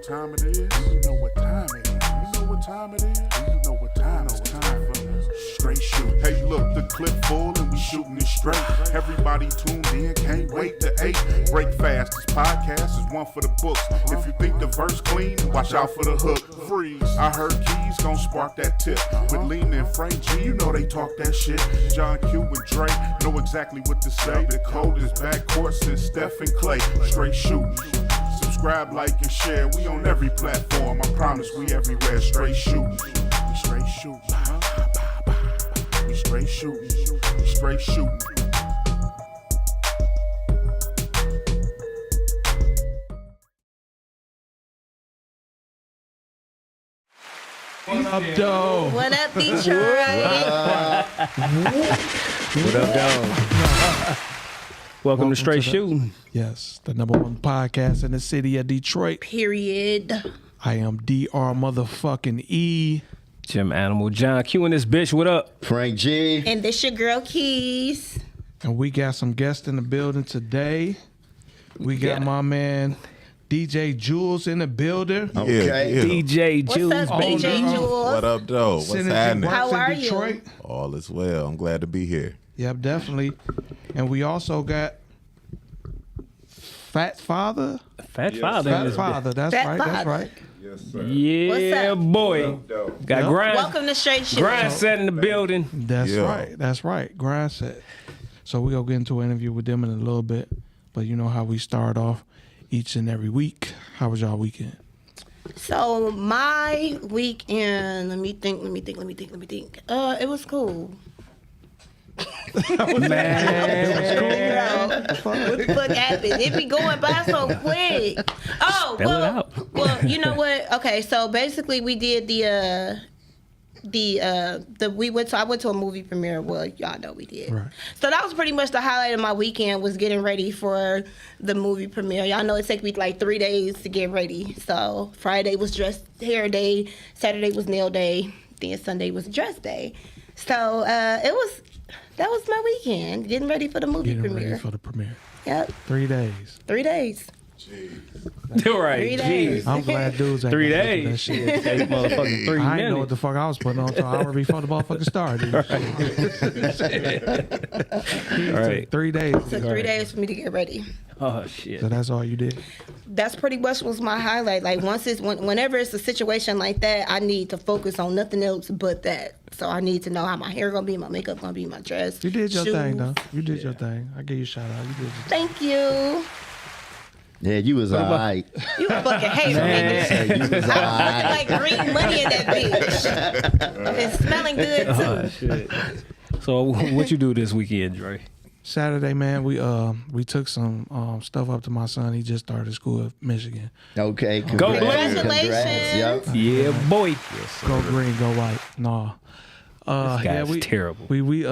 time it is? Do you know what time it is? You know what time it is? Do you know what time it's time for Straight Shoot? Hey, look, the clip full and we shooting it straight. Everybody tuned in, can't wait to 8. Break fast, this podcast is one for the books. If you think the verse clean, watch out for the hook. Freeze, I heard Keys gon' spark that tip. With Lean and Frank G, you know they talk that shit. John Q and Dre know exactly what to say. The code is backcourt since Steph and Clay. Straight Shootin'. Subscribe, like, and share. We on every platform. I promise we everywhere. Straight shooting. We straight shooting. We straight shooting. We straight shooting. What up, though? What up, Detroit? What up, dog? Welcome to Straight Shoot'N. Yes, the #1 podcast in the city of Detroit. Period. I am DR motherfucking E. Jim Animal, John Q in this bitch. What up? Frank G. And this your girl, Keys. And we got some guests in the building today. We got my man DJ Jules in the building. Okay. DJ What's Jules, up, baby. DJ Jules? What up, though? What's Synergy happening? Works How in are you? Detroit. All is well. I'm glad to be here. Yep, definitely. And we also got Fat Father. Fat Father. in Fat this Father, that's Fat right, that's Father. right. Yes, sir. bitch. Yeah, What's up? boy. Got Yep. grind. Welcome to Straight Shoot. Grind set in the building. That's Yeah. right. That's right. Grind set. So we're going to get into an interview with them in a little bit. But you know how we start off each and every week. How was y'all weekend? So my weekend, let me think. It was cool. Man. What the fuck happened? It be going by so quick. Oh, Spell it out. well, you know what? Okay, so basically we did I went to a movie premiere. Well, y'all know we did. Right. So that was pretty much the highlight of my weekend, was getting ready for the movie premiere. Y'all know it takes me like 3 days to get ready. So Friday was dress hair day, Saturday was nail day, then Sunday was dress day. So that was my weekend, getting ready for the movie Getting premiere. ready for the premiere. Yep, 3 days. 3 days. All right. 3 days. Jeez. I'm glad dudes ain't 3 gonna do that days. shit. Shit. Motherfucking 3 I ain't know what minutes. the fuck I was putting on until an hour before the motherfucker started. All right. 3 days. Took 3 days for me to get ready. Oh, shit. So that's all you did? That's pretty much was my highlight. Like whenever it's a situation like that, I need to focus on nothing else but that. So I need to know how my hair gonna be, my makeup gonna be, my dress. You did your shoes. thing, though. You did your thing. I give you a shout out. You did your thing. Thank you. Yeah, you was all right. You a fucking hater, nigga. Hey, you was all I'm right. like green money in that bitch. It's smelling good Oh, too. shit. So what you do this weekend, Dre? Saturday, man, we took some stuff up to my son. He just started school at Michigan. Okay, Go Blue. Congratulations. Yep. Yeah, boy. Go green, go white. No. This guy's terrible. We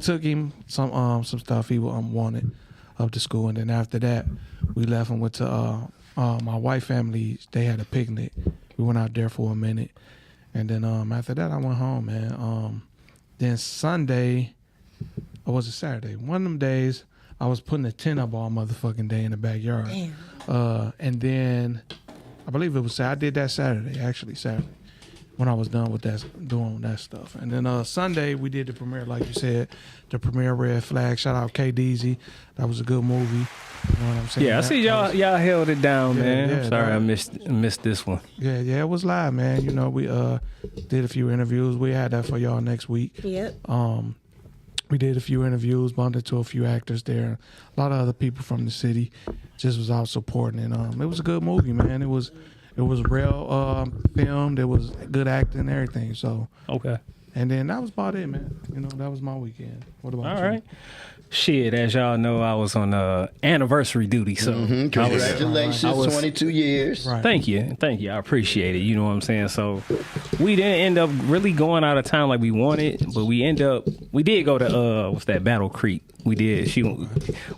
took him some stuff he wanted up to school, and then after that, we left and went to my white family. They had a picnic. We went out there for a minute, and then after that, I went home, man. Then Sunday, or was it Saturday? One of them days, I was putting a tent up all motherfucking day in the backyard. Damn. And then I believe it was Saturday. I did that Saturday, when I was done with doing that stuff. And then Sunday, we did the premiere, like you said, the premiere Red Flag. Shout out K. Deezy. That was a good movie. You know what I'm saying? Yeah, I see y'all held it down, Yeah, man. yeah, I'm sorry dog. I missed this one. Yeah, it was live, man. You know, we did a few interviews. We had that for y'all next week. Yep. We did a few interviews, bumped into a few actors there. A lot of other people from the city just was out supporting it. It was a good movie, man. It was real filmed. It was good acting and everything. So, Okay. and then that was about it, man. You know, that was my weekend. What about All you? right. Shit, as y'all know, I was on anniversary duty, so Congratulations, I was 22 years. Right. Thank you. I appreciate it. You know what I'm saying? So we didn't end up really going out of town like we wanted, but we did go to what's that, Battle Creek We did.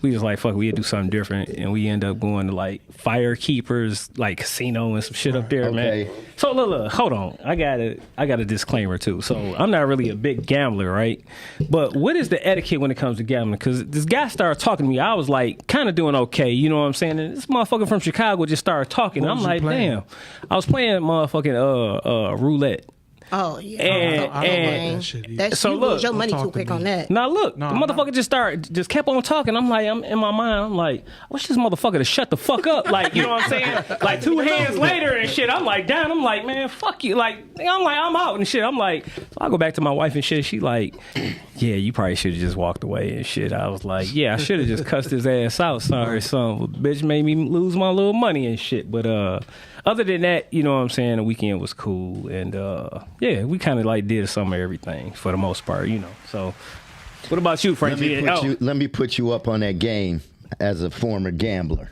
We was like, fuck, we'd do something different, and we end up going to like Firekeepers, like casino and some shit up there, man. So look, hold on. I got a disclaimer too. So I'm not really a big gambler, right? But what is the etiquette when it comes to gambling? Because this guy started talking to me. I was like, kind of doing okay, you know what I'm saying? And this motherfucker from Chicago just started talking. I'm like, damn. I was playing motherfucking roulette. Oh yeah, and that's so you look, lose your money too quick on that. Now look, the motherfucker just kept on talking. I'm like, I'm in my mind. I'm like, I wish this motherfucker to shut the fuck up. Like, you know what I'm saying? Like 2 hands later and shit. I'm like, damn. I'm like, man, fuck you. Like, I'm out and shit. I'm like, so I go back to my wife and shit. She like, yeah, you probably should have just walked away and shit. I was like, yeah, I should have just cussed his ass out. Sorry, son. Bitch made me lose my little money and shit. But other than that, you know what I'm saying, the weekend was cool. And yeah, we kind of like did some of everything for the most part, you know. So what about you, Frankie? Let me put you up on that game as a former gambler.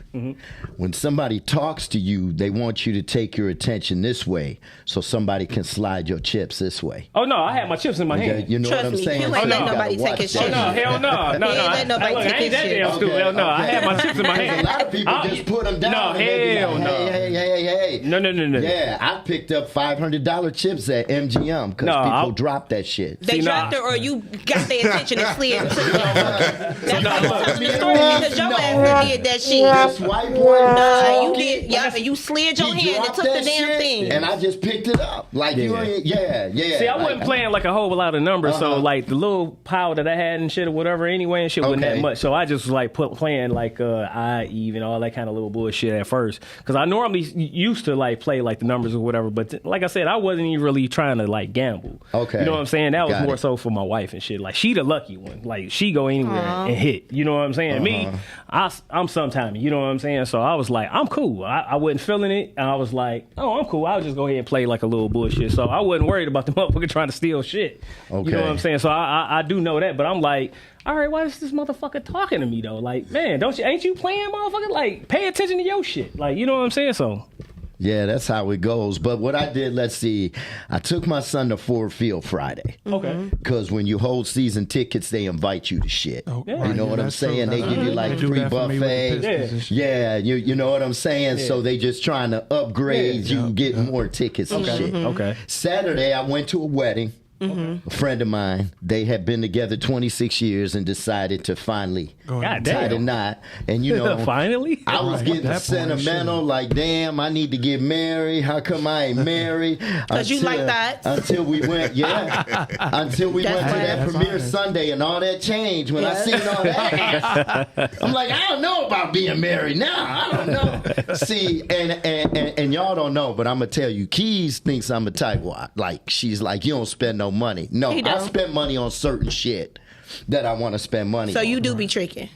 When somebody talks to you, they want you to take your attention this way so somebody can slide your chips this way. Oh, no, I had my chips in my hand. You know Trust what I'm me, saying? you ain't let nobody take his shit. Oh, no, hell no. No, He ain't let nobody take his shit. Hell no, I had my chips in my hand. A lot of people just put them down. No, and they be hell like, no. Hey. No. Yeah, I picked up $500 chips at MGM because people dropped that shit. They dropped it, or you got their attention and slid and took it. That's how you telling the story because your ass did that shit. This white boy, you did. Yeah, you slid your hand and took the damn thing. and I just picked it up. Like you ain't, yeah. See, I wasn't playing like a whole lot of numbers, so like the little power that I had and shit or whatever anyway and shit wasn't that much. So I just was like playing like I even all that kind of little bullshit at first because I normally used to like play like the numbers or whatever. But like I said, I wasn't even really trying to like gamble. Okay, you know what I'm saying? That was more so for my wife and shit. Like she the lucky one. Like she go anywhere and hit. You know what I'm saying? Me, I'm sometime. You know what I'm saying? So I was like, I'm cool. I wasn't feeling it. And I was like, oh, I'm cool. I'll just go ahead and play like a little bullshit. So I wasn't worried about the motherfucker trying to steal shit. Okay. You know what I'm saying? So I do know that. But I'm like, all right, why is this motherfucker talking to me though? Like, man, ain't you playing, motherfucker? Like, pay attention to your shit. Like, you know what I'm saying? So. Yeah, that's how it goes. But what I did, let's see, I took my son to Ford Field Friday. Okay. Because when you hold season tickets, they invite you to shit. Oh, you know what I'm saying? They give you like free buffet. Yeah, you know what I'm saying? So they just trying to upgrade you, get more tickets and shit. Okay. Saturday, I went to a wedding. A friend of mine, they had been together 26 years and decided to finally tie the knot. And you know, finally, I was getting sentimental, like, damn, I need to get married. How come I ain't married? Because you like that. Until we went, until we went to that premiere Sunday and all that changed. When I seen all that, I'm like, I don't know about being married now. I don't know. See, and y'all don't know, but I'm going to tell you, Keys thinks I'm a tightwad. Like, she's like, you don't spend no money. No, I spend money on certain shit that I want to spend money on. So you do be tricking.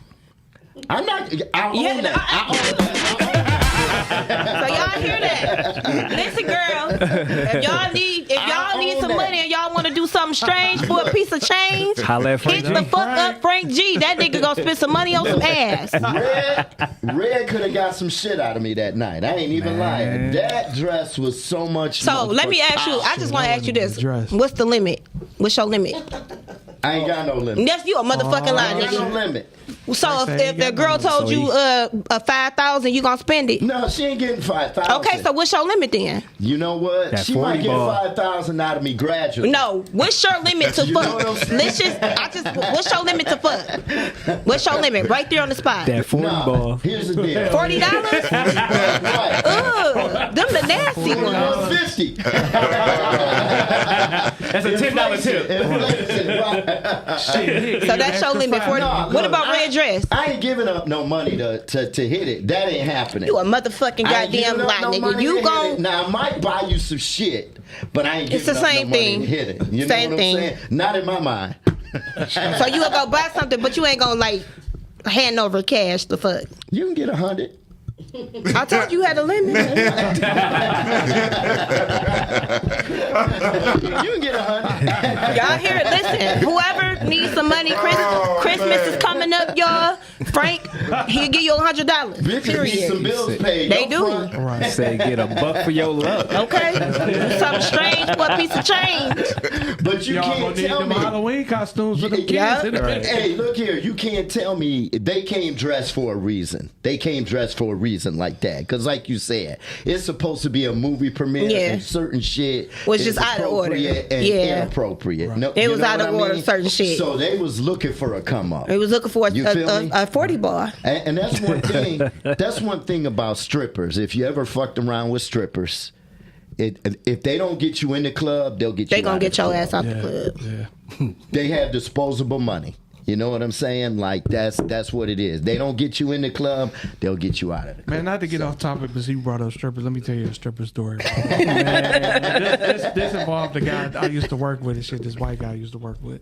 I'm not. I own that. So y'all hear that? Listen, girl. If y'all need some money and y'all want to do something strange for a piece of change, hit the fuck up Frank G. That nigga gonna spend some money on some ass. Red could have got some shit out of me that night. I ain't even lying. That dress was so much. So let me ask you. I just want to ask you this: what's the limit? What's your limit? I ain't got no limit. That's you a motherfucking lie, nigga. No limit. So if the girl told you a 5,000, you gonna spend it? No, she ain't getting 5,000. Okay, so what's your limit then? You know what? She might get 5,000 out of me gradually. No, what's your limit to fuck? What's your limit to fuck? What's your limit? Right there on the spot. That 40 ball. Here's the deal. $40? Right. Ugh, them the nasty ones. 50. That's a $10 tip. So that's your limit. What about red dress? I ain't giving up no money to hit it. That ain't happening. You a motherfucking goddamn lie, nigga. You gon' now I might buy you some shit, but I ain't giving up no money to hit it. You know what I'm saying? Not in my mind. So you gonna go buy something, but you ain't gonna like hand over cash the fuck. You can get 100. I told you had a limit. You can get 100. Y'all hear it? Listen, whoever needs some money, Christmas is coming up, y'all. Frank He'll give you $100. Bitches need some Period. bills paid. They up do. front. Right. Say get a buck for your love. Okay, something strange for a piece of change. But you Y'all can't gonna need tell them me. Halloween costumes for them kids. Yeah. in the Right. Hey, look here. You can't tell me they came dressed for a reason. They came dressed for a reason like that. Because like you said, it's supposed to be a movie premiere Yeah. and certain shit Was is just out of order. appropriate and Yeah. inappropriate. No, It you was know out what of I order, mean? certain shit. So they was looking for a come up. He was looking for You feel me? a 40 bar. And that's one thing. That's one thing about strippers. If you ever fucked around with strippers, if they don't get you in the club, they'll get you. They gonna out get of your the ass club. out the club. Yeah. They have disposable money. You know what I'm saying? Like that's what it is. They don't get you in the club, they'll get you out of the club. Man, not to get off topic, because he brought up strippers. Let me tell you a stripper story. Man, this involved a guy I used to work with and shit. This white guy I used to work with.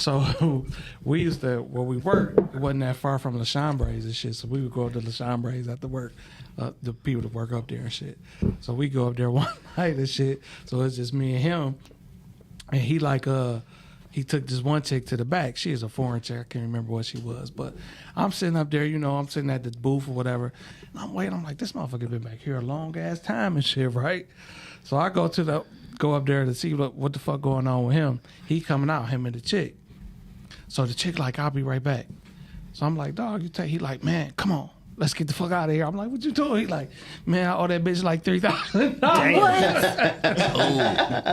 So we used to, where we worked, it wasn't that far from La Chambres and shit. So we would go up to La Chambres after work. The people that work up there and shit. So we go up there one night and shit. So it's just me and him. And he he took this one chick to the back. She is a foreign chick. I can't remember what she was. But I'm sitting up there, I'm sitting at the booth or whatever. And I'm waiting. I'm like, this motherfucker been back here a long ass time and shit, right? So I go up there to see what the fuck going on with him. He coming out, him and the chick. So the chick like, I'll be right back. So I'm like, dog, he like, man, come on. Let's get the fuck out of here. I'm like, what you doing? He like, man, I owe that bitch like $3,000.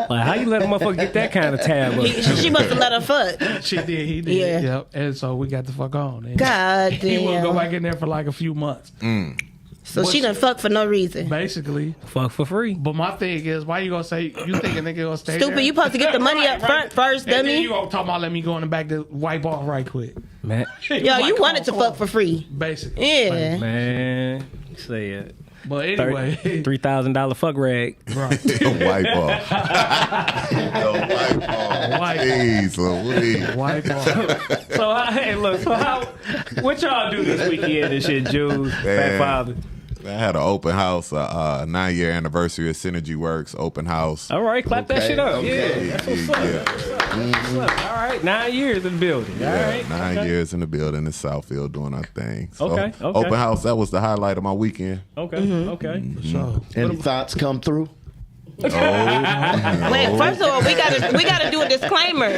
Like, how you let a motherfucker get that kind of tab up? She must have let her fuck. She did, he did. Yeah. Yep. And so we got the fuck on. And God he wouldn't go damn. back in there for like a few months. So she done fuck for no reason. Basically. Fuck for free. But my thing is, why you gonna say, you think a nigga gonna stay Stupid, there? you supposed to get the money up front first, And then dummy. you gonna talk about let me go in the back to wipe off right quick. Man, Yo, Like, you come wanted on, to come fuck on. for free. Basically. Yeah. man, say it. But anyway. $3,000 fuck rag. Right. The white ball. The white ball. White. Jeez Louise. Wipe off. So hey, look. So what y'all do this weekend and shit, Jules? Fat Man. Father. I had an open house, 9-year anniversary of Synergy Works open house. All right, clap that Okay, shit up. okay. Yeah, that's what's up. Yeah. That's what's up. All right, 9 years in the building. All right, 9 okay. years in the building in Southfield doing our thing. So, Okay. Open house, that was the highlight of my weekend. Okay, okay. So, Any thoughts come through? Wait, first of all, we gotta do a disclaimer.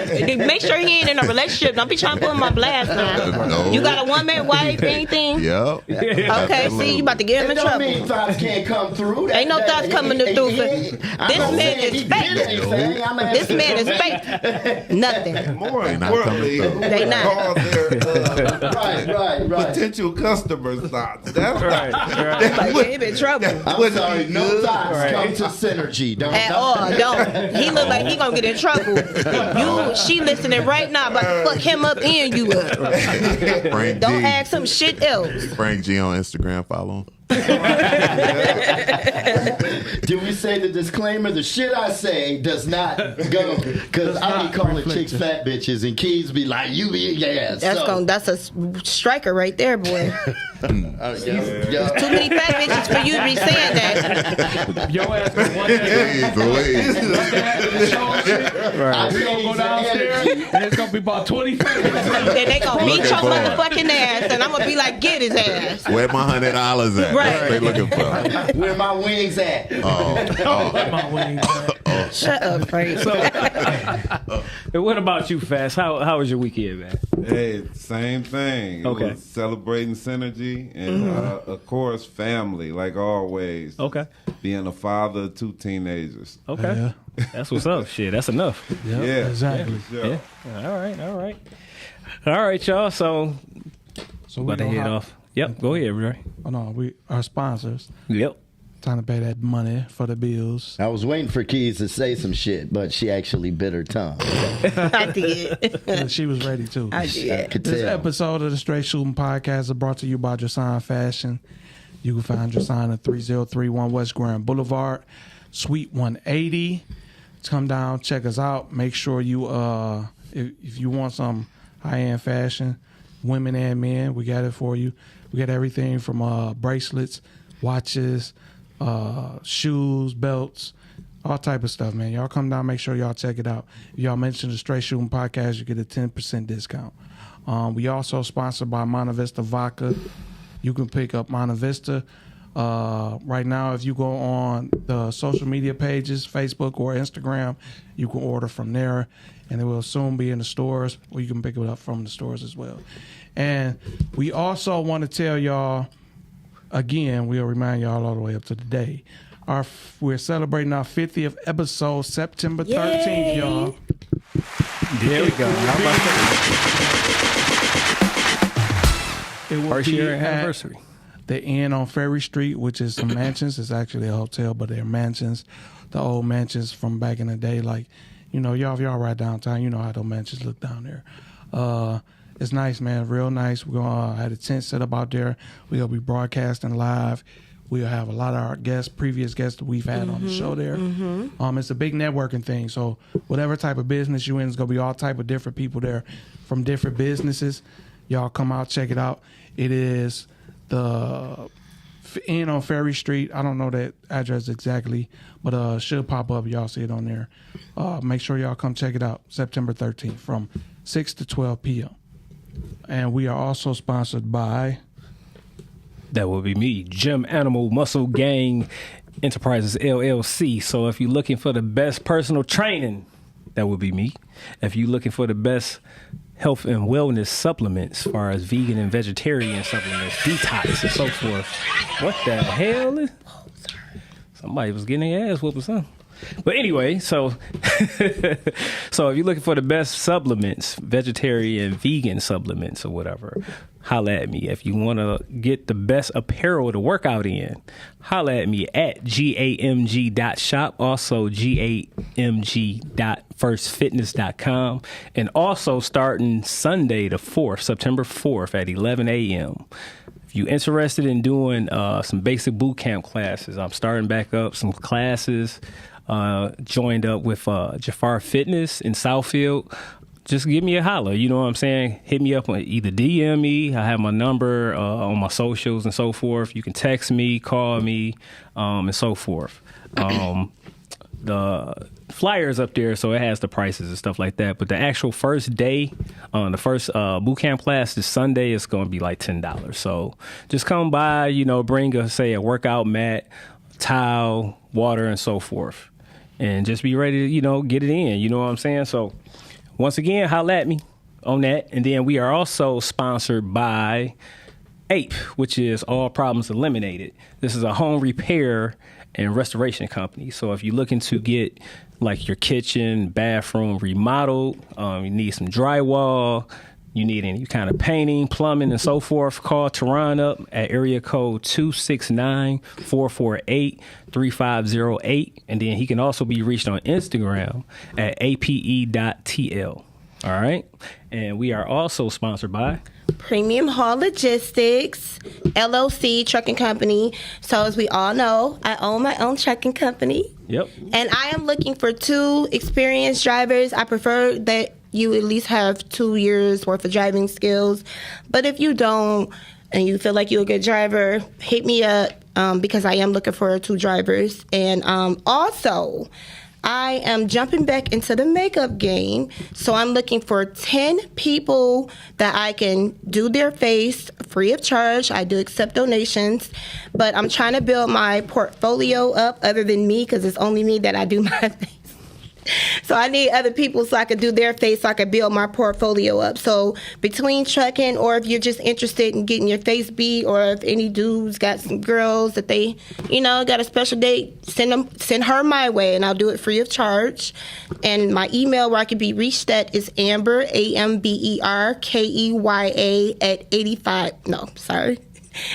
Make sure he ain't in a relationship. Don't be trying to put him on blast now. No. You got a woman, wife, anything? Yep. Okay, see, you about to get him It in don't trouble. mean thoughts can't come through. Ain't no thoughts coming through. This man is fake. This man is fake. Nothing. More They not coming importantly, through. They not. call their Right. potential customers thoughts. That's Right, right. Like, yeah, he been in trouble. I'm sorry, no thoughts come to Synergy. Don't. At all, don't. He look like he gonna get in trouble. She listening right now, about to fuck him up and you up. Frank Don't G. ask some shit else. Frank G on Instagram, follow him. Did we say the disclaimer? The shit I say does not go because I be calling chicks fat bitches and Keys be like, "You be yes." That's a striker right there, boy. Too many fat bitches for you to be saying that. your ass gonna one day Jeez Louise. we gonna go downstairs and it's gonna be about 20 fat bitches. And they gonna beat Looking your for it. motherfucking ass, and I'm gonna be like, get his ass. Where my $100 at? Right. That's what they looking for. Where my wings at? My wings, man. Shut up, Frank. And what about you, Fast? How was your weekend, man? Hey, same thing. It Okay. was celebrating Synergy and, of course, family, like always. Okay. Being a father of 2 teenagers. Okay. Yeah. That's what's up. Shit, that's enough. Yep, Yeah. exactly. Yeah. All right, y'all. So So we about to gonna head hop- off. Yep. Go ahead, Ray. Oh no, our sponsors. Yep. Time to pay that money for the bills. I was waiting for Keys to say some shit, but she actually bit her tongue. I did. And she was ready too. I I did. could This tell. episode of the Str8 Shoot'N podcast is brought to you by Drasan Fashion. You can find Drasan at 3031 West Grand Boulevard, Suite 180. Come down, check us out. Make sure you, if you want some high-end fashion, women and men, we got it for you. We got everything from bracelets, watches, shoes, belts, all type of stuff, man. Y'all come down, make sure y'all check it out. If y'all mention the Str8 Shoot'N podcast, you get a 10% discount. We also sponsored by Monta Vista Vodka. You can pick up Monte Vista. Right now, if you go on the social media pages, Facebook or Instagram, you can order from there, and it will soon be in the stores, or you can pick it up from the stores as well. And we also want to tell y'all, again, we'll remind y'all all the way up to the day, we're celebrating our 50th episode, September 13th, y'all. There we go. How about that? It will First be year at anniversary. the Inn on Ferry Street, which is some mansions. It's actually a hotel, but they're mansions, the old mansions from back in the day. Like, you know, if y'all ride downtown, you know how those mansions look down there. It's nice, man, real nice. We're going to have a tent set up out there. We're going to be broadcasting live. We'll have a lot of our previous guests that we've had on the show there. It's a big networking thing. So whatever type of business you in, it's going to be all type of different people there from different businesses. Y'all come out, check it out. It is the Inn on Ferry Street. I don't know that address exactly, but it should pop up. Y'all see it on there. Make sure y'all come check it out. September 13th from 6 to 12 p.m. And we are also sponsored by... That will be me, Gym Animal Muscle Gang Enterprises LLC. So if you're looking for the best personal training, that would be me. If you're looking for the best health and wellness supplements, as far as vegan and vegetarian supplements, detox and so forth. What the hell? Somebody was getting their ass whooped or something. But anyway, so so if you're looking for the best supplements, vegetarian, vegan supplements or whatever, holla at me. If you want to get the best apparel to work out in, holla at me at gamg.shop, also gamg.firstfitness.com, and also starting Sunday the 4th, September 4th at 11 a.m. If you're interested in doing some basic boot camp classes, I'm starting back up some classes. Joined up with Jafar Fitness in Southfield. Just give me a holler, you know what I'm saying? Hit me up on either DM me. I have my number on my socials and so forth. You can text me, call me, and so forth. The flyer's up there, so it has the prices and stuff like that. But the actual first day, the first boot camp class this Sunday, is going to be like $10. So just come by, you know, bring a workout mat, towel, water, and so forth. And just be ready to, you know, get it in. You know what I'm saying? So once again, holla at me on that. And then we are also sponsored by APE, which is All Problems Eliminated. This is a home repair and restoration company. So if you're looking to get like your kitchen, bathroom remodeled, you need some drywall, you need any kind of painting, plumbing, and so forth, call Teron up at area code 269-448-3508. And then he can also be reached on Instagram at ape.tl. All right. And we are also sponsored by Premium Haul Logistics, LLC trucking company. So as we all know, I own my own trucking company. Yep. And I am looking for 2 experienced drivers. I prefer that you at least have 2 years worth of driving skills. But if you don't and you feel like you're a good driver, hit me up because I am looking for 2 drivers. And also, I am jumping back into the makeup game. So I'm looking for 10 people that I can do their face free of charge. I do accept donations, but I'm trying to build my portfolio up other than me because it's only me that I do my face. So I need other people so I could do their face so I could build my portfolio up. So between trucking, or if you're just interested in getting your face beat, or if any dudes got some girls that they, you know, got a special date, send her my way and I'll do it free of charge. And my email where I can be reached at is Amber, AMBERKEYA at 85, no, sorry.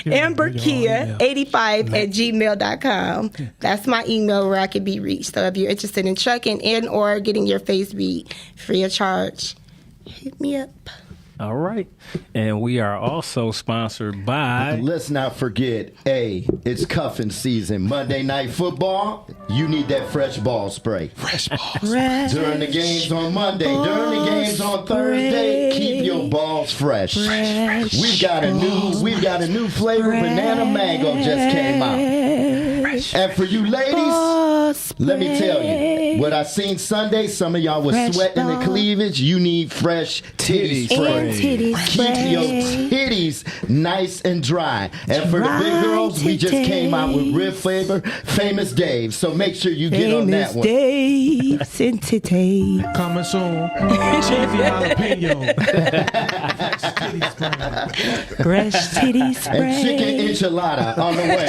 AmberKia85@gmail.com. That's my email where I can be reached. So if you're interested in trucking and or getting your face beat free of charge, hit me up. All right. And we are also sponsored by... Let's not forget, it's cuffing season. Monday Night Football, you need that fresh ball spray. Fresh balls. During the games on Monday, during the games on Thursday, keep your balls fresh. We've got a new flavor, banana mango just came out. And for you ladies, spray. Let me tell you, what I seen Sunday, some of y'all was Fresh sweating the ball. cleavage. You need fresh titty spray. And titty Keep your spray. titties nice and dry. And for the big girls, we just came out with Rib Flavor, Famous Dave. So make sure you get on that one. Dave, Sensitive. Coming soon. Cheesy jalapeno. Fresh titty spray. And chicken enchilada on the way.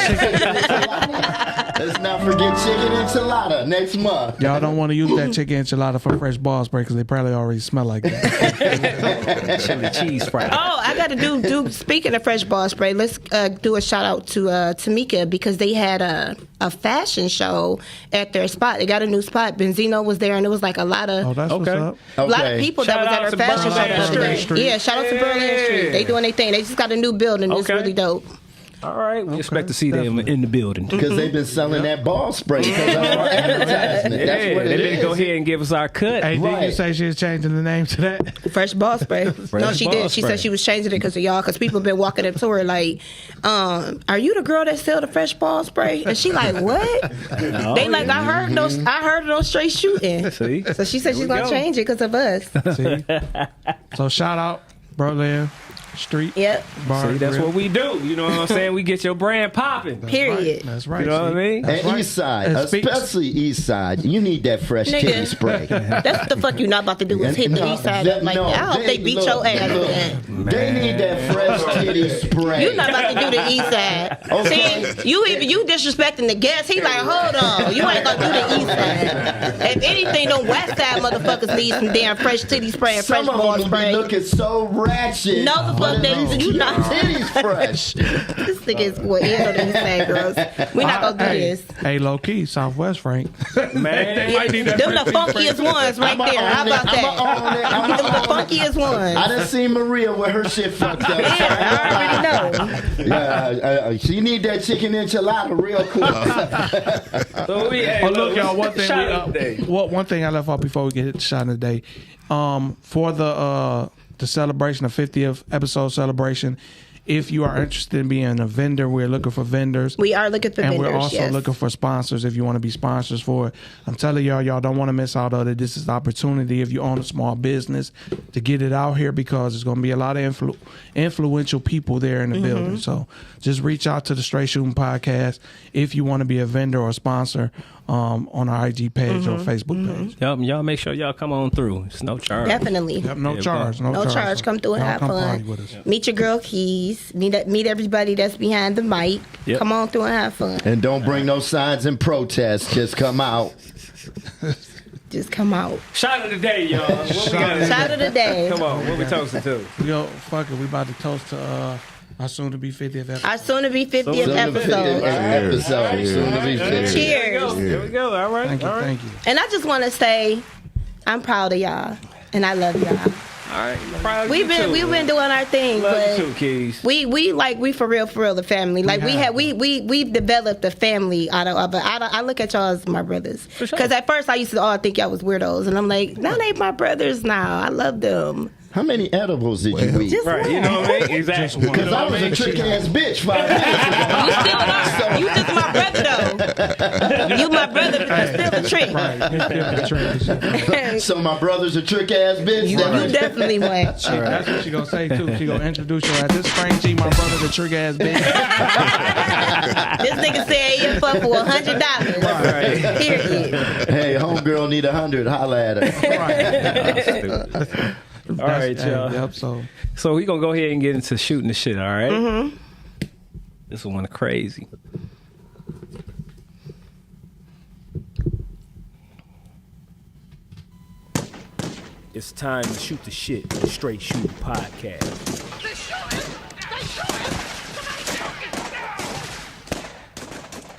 Let's not forget chicken enchilada next month. Y'all don't want to use that chicken enchilada for fresh ball spray because they probably already smell like that. Chili cheese fry. Oh, I got to do. Speaking of fresh ball spray, let's do a shout out to Tamika because they had a fashion show at their spot. They got a new spot. Benzino was there, and it was like a lot of. Oh, that's what's up. A lot of people Shout that was out at to our fashion show. Berlin the other day. Street. Yeah, shout out to Berlin Street. They doing their thing. They just got a new building. It's Okay. really dope. All right, we expect to see them in the building. Because they've been selling that ball spray because of our advertisement. Yeah, That's what they it didn't go is. ahead and give us our cut. Hey, did you Right. say she was changing the name to that? Fresh ball spray. No, she ball did. She spray. said she was changing it because of y'all. Because people been walking up to her like, "Are you the girl that sell the fresh ball spray?" And she like, "What?" They like, "I heard those. I heard those straight shooting." See? So she said she's we gonna go. change it because of us. See? So shout out Berlin Street. Yep. Bar See, that's Grill. what we do. You know what I'm saying? We get your brand popping. Period. That's right. You know what I see? mean? And right. East Side, And speak- especially East Side, you need that fresh Nigga. titty spray. That's what the fuck you not about to do is hit the No, east side that- up like no, that. I hope they beat look, your ass. look, for that. They need that fresh titty spray. You not about to do the east side. Okay. See, you disrespecting the guests. He like, hold on, you ain't gonna do the east side. If anything, them west side motherfuckers need some damn fresh titty spray and fresh Some ball of them be spray. looking so ratchet. No, the fuck but they- at least you keep not- your titties fresh. This nigga is what he on the east side, girls. We not gonna do Hey, this. hey, low key, Southwest Frank. Man, Them the funkiest ones right there. How about that? Them the funkiest ones. I done seen Maria with her shit fucked up. Yeah, I already know. Yeah, she need that chicken enchilada real quick. So we, hey, Oh, look, y'all. One thing. shout out today. One thing I left off before we get hit the shot of the day. For the celebration, the 50th episode celebration. If you are interested in being a vendor, we're looking for vendors. We are looking for and vendors. we're also yes. looking for sponsors if you want to be sponsors for it. I'm telling y'all don't want to miss out on it. This is the opportunity if you own a small business to get it out here because there's going to be a lot of influential people there in the building. So just reach out to the Str8 Shoot'N podcast if you want to be a vendor or sponsor on our IG page or Facebook page. Yup, y'all make sure y'all come on through. It's no charge. Definitely. Yep, no Yeah, charge. No charge. Come through and Y'all have come fun. party with us. Meet your girl Keys. Meet everybody that's behind the mic. Yep. Come on through and have fun. And don't bring no signs and protests. Just come out. Just come out. Shout of the day, y'all. What we got? Shout of the day. Come on, what we toasting to? Yo, fuck it. We about to toast to our soon to be 50th episode. Our soon to be 50th Soon to be 50th episode. episode. Soon to be 50th. Cheers. There we go. All right. Thank you. all right. Thank you. And I just want to say, I'm proud of y'all, and I love y'all. All right. Proud of We've you too, been man. doing our thing, Love but you too, Keys. we for real the family. Like we've developed a family out of it. I look at y'all as my brothers. For sure. Because at first I used to think y'all was weirdos, and I'm like, now they my brothers now. I love them. How many edibles did you eat? Just Right, you know what I mean? Exactly. Because I was a trick ass bitch 5 minutes ago. You still are. You just my brother though. You my brother, but you still a trick. So my brother's a trick ass bitch. You definitely went. That's what she gonna say too. She gonna introduce you as this Frank G, my brother, the trick ass bitch. This nigga said he fuck for $100. Right. Period. Hey, homegirl need 100. Holla at her. All right, y'all. Yep. So we gonna go ahead and get into shooting the shit. All right? Mm-hmm. This one crazy. It's time to shoot the shit. The Str8 Shoot'N podcast.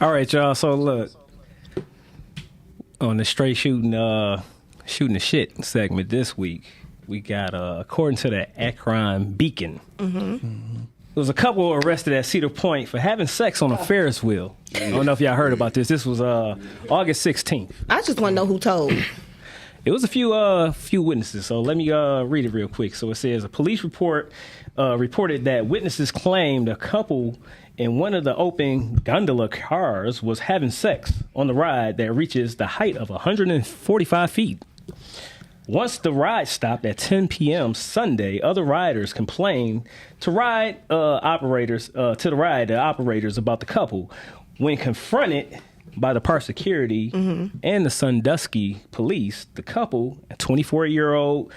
All right, y'all. So look, on the Str8 shooting the shit segment this week, we got according to the Akron Beacon, there was a couple arrested at Cedar Point for having sex on a Ferris wheel. I don't know if y'all heard about this. This was August 16th. I just want to know who told. It was a few witnesses. So let me read it real quick. So it says a police report reported that witnesses claimed a couple in one of the open gondola cars was having sex on the ride that reaches the height of 145 feet. Once the ride stopped at 10 p.m. Sunday, other riders complained to the operators about the couple. When confronted by the park security and the Sandusky police, the couple, a 24-year-old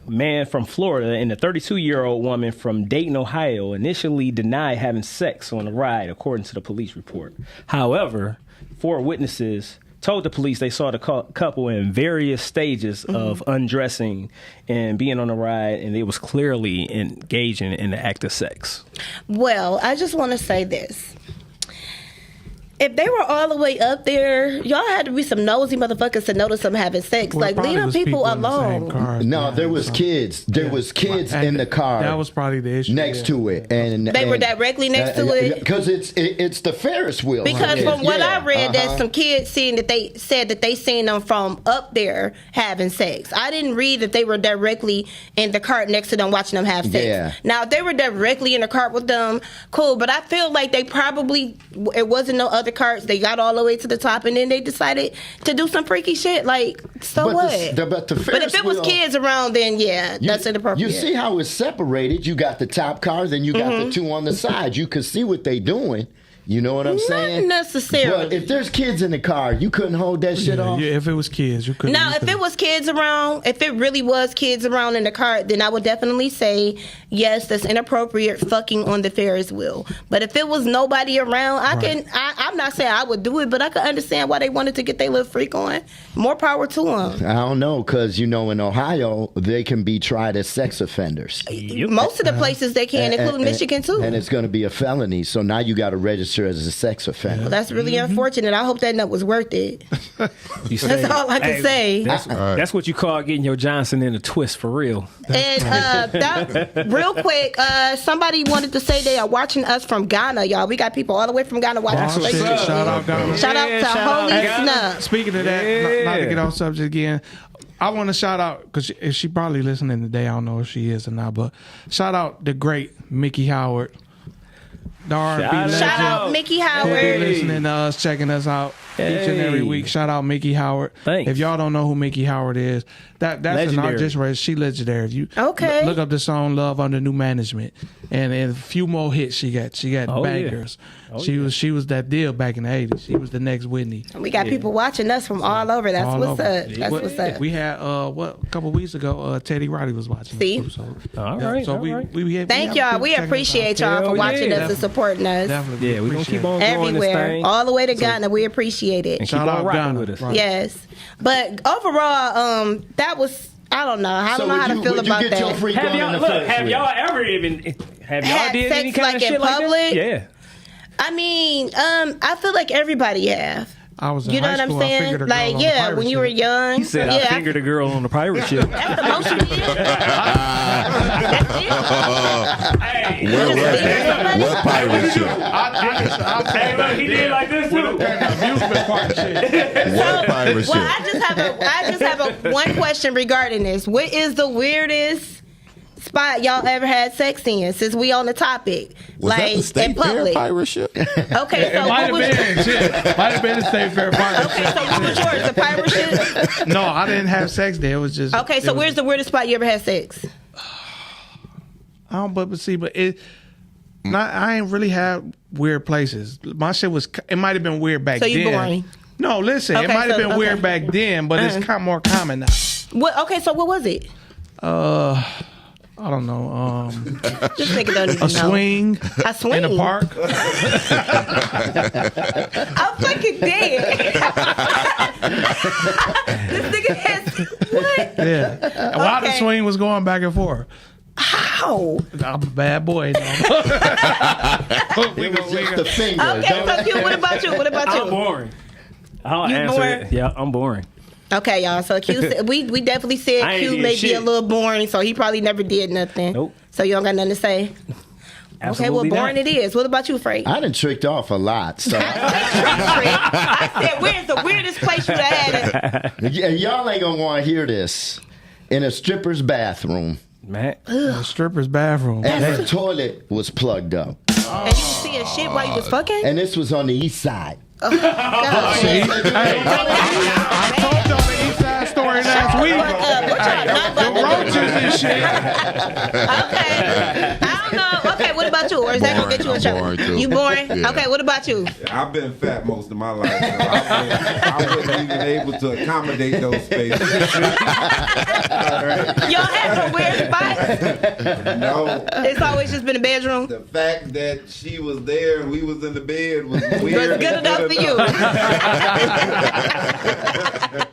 man from Florida and a 32-year-old woman from Dayton, Ohio, initially denied having sex on the ride, according to the police report. However, 4 witnesses told the police they saw the couple in various stages of undressing and being on the ride, and they was clearly engaging in the act of sex. Well, I just want to say this. If they were all the way up there, y'all had to be some nosy motherfuckers to notice them having sex. Well, like, leave them people alone. No, there was kids. There was kids in the car. That was probably the issue. Next to it, and They were directly next to it? because it's the Ferris wheel. Because from what I read, uh-huh. that some kids they said that they seen them from up there having sex. I didn't read that they were directly in the cart next to them watching them have sex. Yeah. Now, if they were directly in the cart with them, cool. But I feel like they probably, it wasn't no other carts. They got all the way to the top, and then they decided to do some freaky shit. Like, so But what? but if it was kids around, then yeah, that's inappropriate. You see how it's separated? You got the top cars, and you got the 2 on the side. You could see what they doing. You know what I'm saying? Not necessarily. But if there's kids in the car, you couldn't hold that shit off. Yeah, if it was kids, you couldn't. Now, if it was kids around, if it really was kids around in the cart, then I would definitely say, yes, that's inappropriate fucking on the Ferris wheel. But if it was nobody around, I'm not saying I would do it, but I could understand why they wanted to get their little freak on. More power to them. I don't know, because, in Ohio, they can be tried as sex offenders. Most of the places they can, including Michigan, too. And it's going to be a felony, so now you got to register as a sex offender. Well, that's really unfortunate. I hope that nut was worth it. That's all I can say. That's what you call getting your Johnson in a twist for real. And real quick, somebody wanted to say they are watching us from Ghana, y'all. We got people all the way from Ghana watching us. Shout out Ghana. Shout out to Holy Snub. Speaking of that, not to get off subject again, I want to shout out, because she probably listening today. I don't know if she is or not, but shout out the great Mickey Howard. The R&B legend. Shout out Mickey Howard. Who be listening to us, checking us out each and every week. Shout out Mickey Howard. Thanks. If y'all don't know who Mickey Howard is, that's legendary. an artist, right? She legendary. If you Okay. look up the song "Love Under New Management," and a few more hits she got bangers. She was that deal back in the '80s. She was the next Whitney. We got people watching us from all over. That's All what's over. up. That's what's up. We had a couple weeks ago, Teddy Roddy was watching. See? us too, so All right. So we Thank have y'all. people We checking us appreciate out. y'all for Hell watching yeah. us and supporting us. Definitely. Yeah, we're going to keep on growing Everywhere. this thing. All the way to Ghana. We appreciate it. And Shout keep on out rocking Ghana. with us. Right. Yes. But overall, that was, I don't know. I don't know how to feel about you get your that. freak Have on in y'all, the look, Ferris have wheel? y'all ever have y'all Had did any sex, kind like, of in shit like public? that? Yeah. I mean, I feel like everybody have. I was in You know high what I'm school, I saying? fingered a girl Like, on the yeah, pirate when you were ship. young. He said, yeah, I fingered a girl on the pirate ship. That's the most you did. That's it. Hey, What pirate ship? hey, look, he did like this too. Amusement park shit. What pirate Well, ship? I just have a one question regarding this. What is the weirdest spot y'all ever had sex in? Since we on the topic, Was that the in State Fair public. pirate ship? Okay, so Might what have was? been shit. Might have been a State Fair pirate Okay, so what was yours? The pirate ship? ship. No, I didn't have sex there. It was just. Okay, so it was- where's the weirdest spot you ever had sex? I don't, but see, but it. I ain't really had weird places. My shit was. It might have been weird back So then. you boring? No, listen. It Okay, might have so- been weird okay. back then, but it's more common now. What? Okay, so what was it? I don't know. Just think it don't even A know. swing. A swing In a park. I'm fucking dead. This nigga has what? Yeah. And while the Okay. swing was going back and forth. How? I'm a bad boy. It was just the finger. Okay, so Q, what about you? What about I'm you? boring. I'll You answer boring? it. Yeah, I'm boring. Okay, y'all. So Q, said, we definitely said I ain't Q did may be shit. a little boring, so he probably never did nothing. Nope. So you don't got nothing to say. Okay, well, boring not. it is. What about you, Frank? I done tricked off a lot, so I said, where's the weirdest place you had it? y'all ain't gonna want to hear this. In a stripper's bathroom, Man. The stripper's bathroom. and the toilet was plugged up, And you see a shit while you was fucking? and this was on the east side. God. See? Hey, I told y'all the East Side story last week. What y'all not The about to roaches and shit. Okay. I don't know. Okay, what about you? Or is that gonna get you in trouble? Boring, too. You boring? Yeah. Okay, what about you? I've been fat most of my life. So I wasn't even able to accommodate those spaces. Y'all have some weird spots? No. It's always just been a bedroom. The fact that she was there and we was in the bed was Was weird. good enough for you.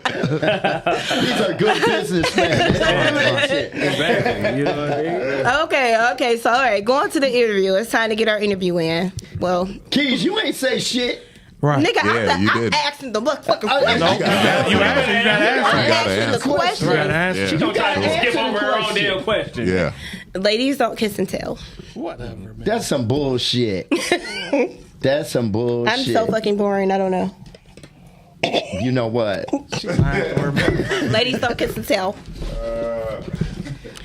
These are good businessmen. Exactly. You know what I mean? Okay. So, all right, going to the interview. It's time to get our interview in. Well, Keys, you ain't say shit. Right. nigga, Yeah, you I'm did. asking the motherfucking You gotta answer. You gotta I'm answer. asking the answer. question. You gotta answer. Yeah. She gonna try to gotta skip answer over the her own question. damn question. Yeah. Ladies don't kiss and tell. Whatever, man. That's some bullshit. That's some bullshit. I'm so fucking boring. I don't know. You know what? Ladies don't kiss and tell.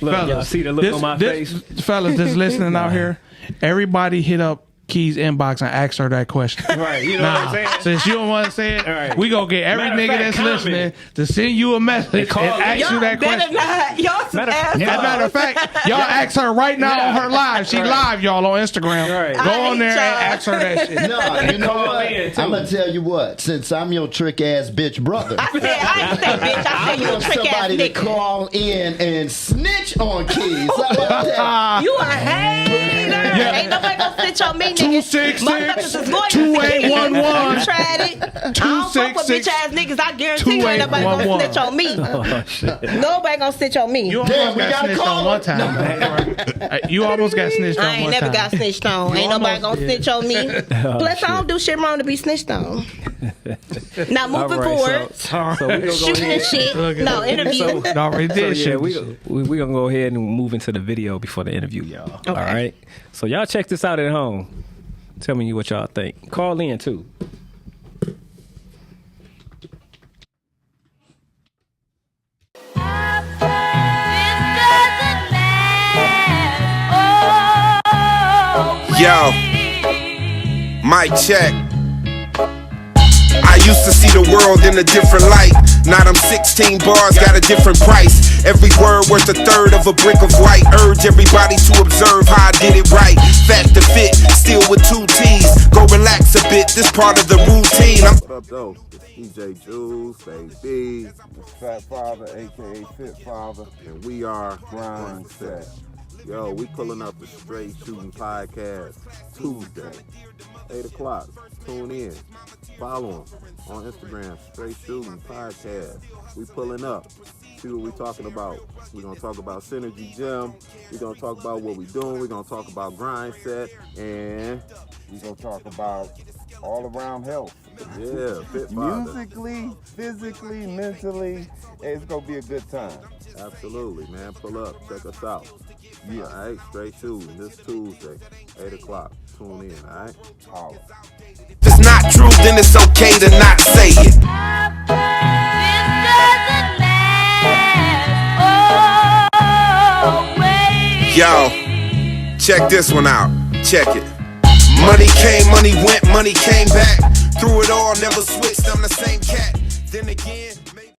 Look, y'all Fellas, see the look on my face? Fellas, that's listening out here, everybody hit up Key's inbox and ask her that question. Right, you know what I'm saying? Since you don't want to say it, Right. we gonna get every Matter of nigga fact, that's comment. listening to send you a message and call in. ask you Y'all that better question. not. Y'all some Matter- assholes. As a matter of fact, y'all ask her right now on her live. She live, y'all, on Instagram. Right. Go I on there hate and y'all. ask her that shit. No, you know Call what? in, too. I'm gonna tell you what. Since I'm your trick ass bitch brother, I didn't say bitch. I I said you a want trick ass somebody to nigga. call in and snitch on Keys. How about that? You a hater. Yeah. Ain't nobody gonna snitch on me, nigga. 266 Motherfuckers is loyal to 2811. You tried it. I don't fuck with 266 bitch ass niggas. I guarantee you ain't nobody gonna 2811. snitch on me. Oh, shit. Nobody gonna snitch on me. You Damn, almost we got gotta snitched call on her. one time. You almost got snitched on I one ain't never time. got snitched on. You Ain't nobody almost gonna did. snitch on me. Plus, I don't do shit wrong to be snitched on. Now, moving forward, So we gonna go shooting and ahead. shit. Look at No, that. interview. Already So did yeah, shit. we gonna go ahead and move into the video before the interview, y'all. Okay. All right. So y'all check this out at home. Tell me what y'all think. Call in too. Yo, mic check. I used to see the world in a different light. Now them 16 bars got a different price. Every word worth a third of a brick of white. Urge everybody to observe how I did it right. Fat to fit, still with 2 T's. Go relax a bit, this part of the routine. What up, though? It's DJ Jules, baby. It's Fat Father, aka Fit Father. And we are Grind Set. Yo, we pulling up the Straight Shootin' Podcast Tuesday, 8 o'clock. Tune in. Follow them on Instagram, Straight Shootin' Podcast. We pulling up. See what we talking about. We're going to talk about Synergy Gym. We're going to talk about what we doing. We're going to talk about Grind Set. And, We're gonna talk about all around health. yeah, Fit Father. Musically, physically, mentally, it's gonna be a good time. Absolutely, man. Pull up. Check us out. Yeah. All right, Straight Shootin' this Tuesday, 8 o'clock. Tune in, all right? Holla. If it's not true, then it's okay to not say it. Yo, check this one out. Check it. Money came, money went, money came back. Through it all, never switched. I'm the same cat. Then again, maybe.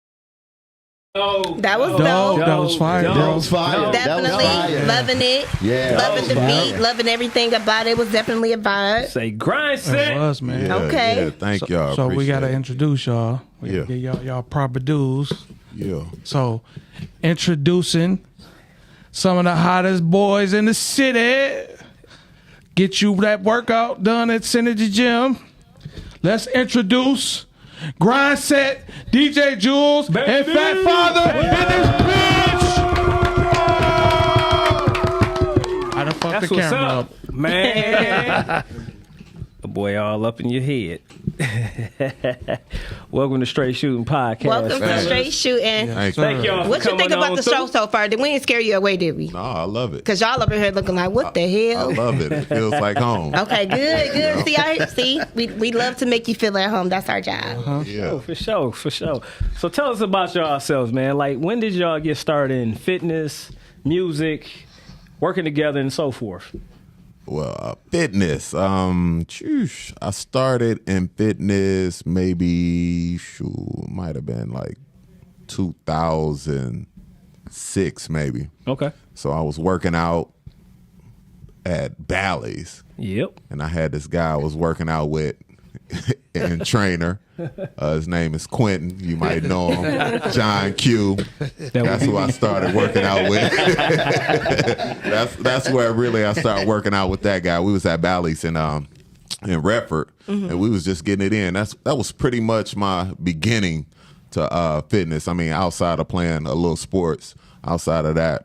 That was Dope. dope. That was fire. Dope. That was fire. Definitely That was fire. loving it. Yeah, Loving the that was beat, fire. loving everything about it. Was definitely a vibe. Say grind It set. was, man. Yeah, Okay. Yeah, thank y'all. So we gotta Appreciate it. introduce y'all. We gotta Yeah. get y'all proper dues. Yeah. So, introducing some of the hottest boys in the city. Get you that workout done at Synergy Gym. Let's introduce Grind Set, DJ Jules, and Fat Father in this bitch. I done fucked That's the what's camera up, man. The boy all up in your head. Welcome to Str8 Shoot'N podcast. Welcome to fellas. Str8 Shoot'N. Yes, Thank sir. y'all. What you think about the show so far? Did we ain't scare you away, did we? No, I love it. Because y'all up in here looking like, what the I hell? love it. It feels like home. Okay, good. See, we love to make you feel at home. That's our job. Yeah. For sure. So tell us about yourselves, man. Like, when did y'all get started in fitness, music, working together, and so forth? Well, fitness. I started in fitness maybe might have been like 2006 maybe. Okay. So I was working out at Bally's, Yep. and I had this guy I was working out with and trainer. His name is Quentin. You might know him. John Q. That's who I started working out with. that's where really I started working out with that guy. We was at Bally's in Redford, and we was just getting it in. That was pretty much my beginning to fitness. I mean, outside of playing a little sports, outside of that,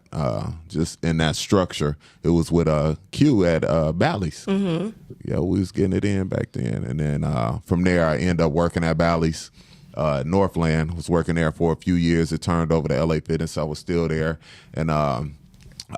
just in that structure, it was with Q at Bally's. Yeah, we was getting it in back then, and then from there I ended up working at Bally's. Northland, was working there for a few years. It turned over to LA Fitness. I was still there, and I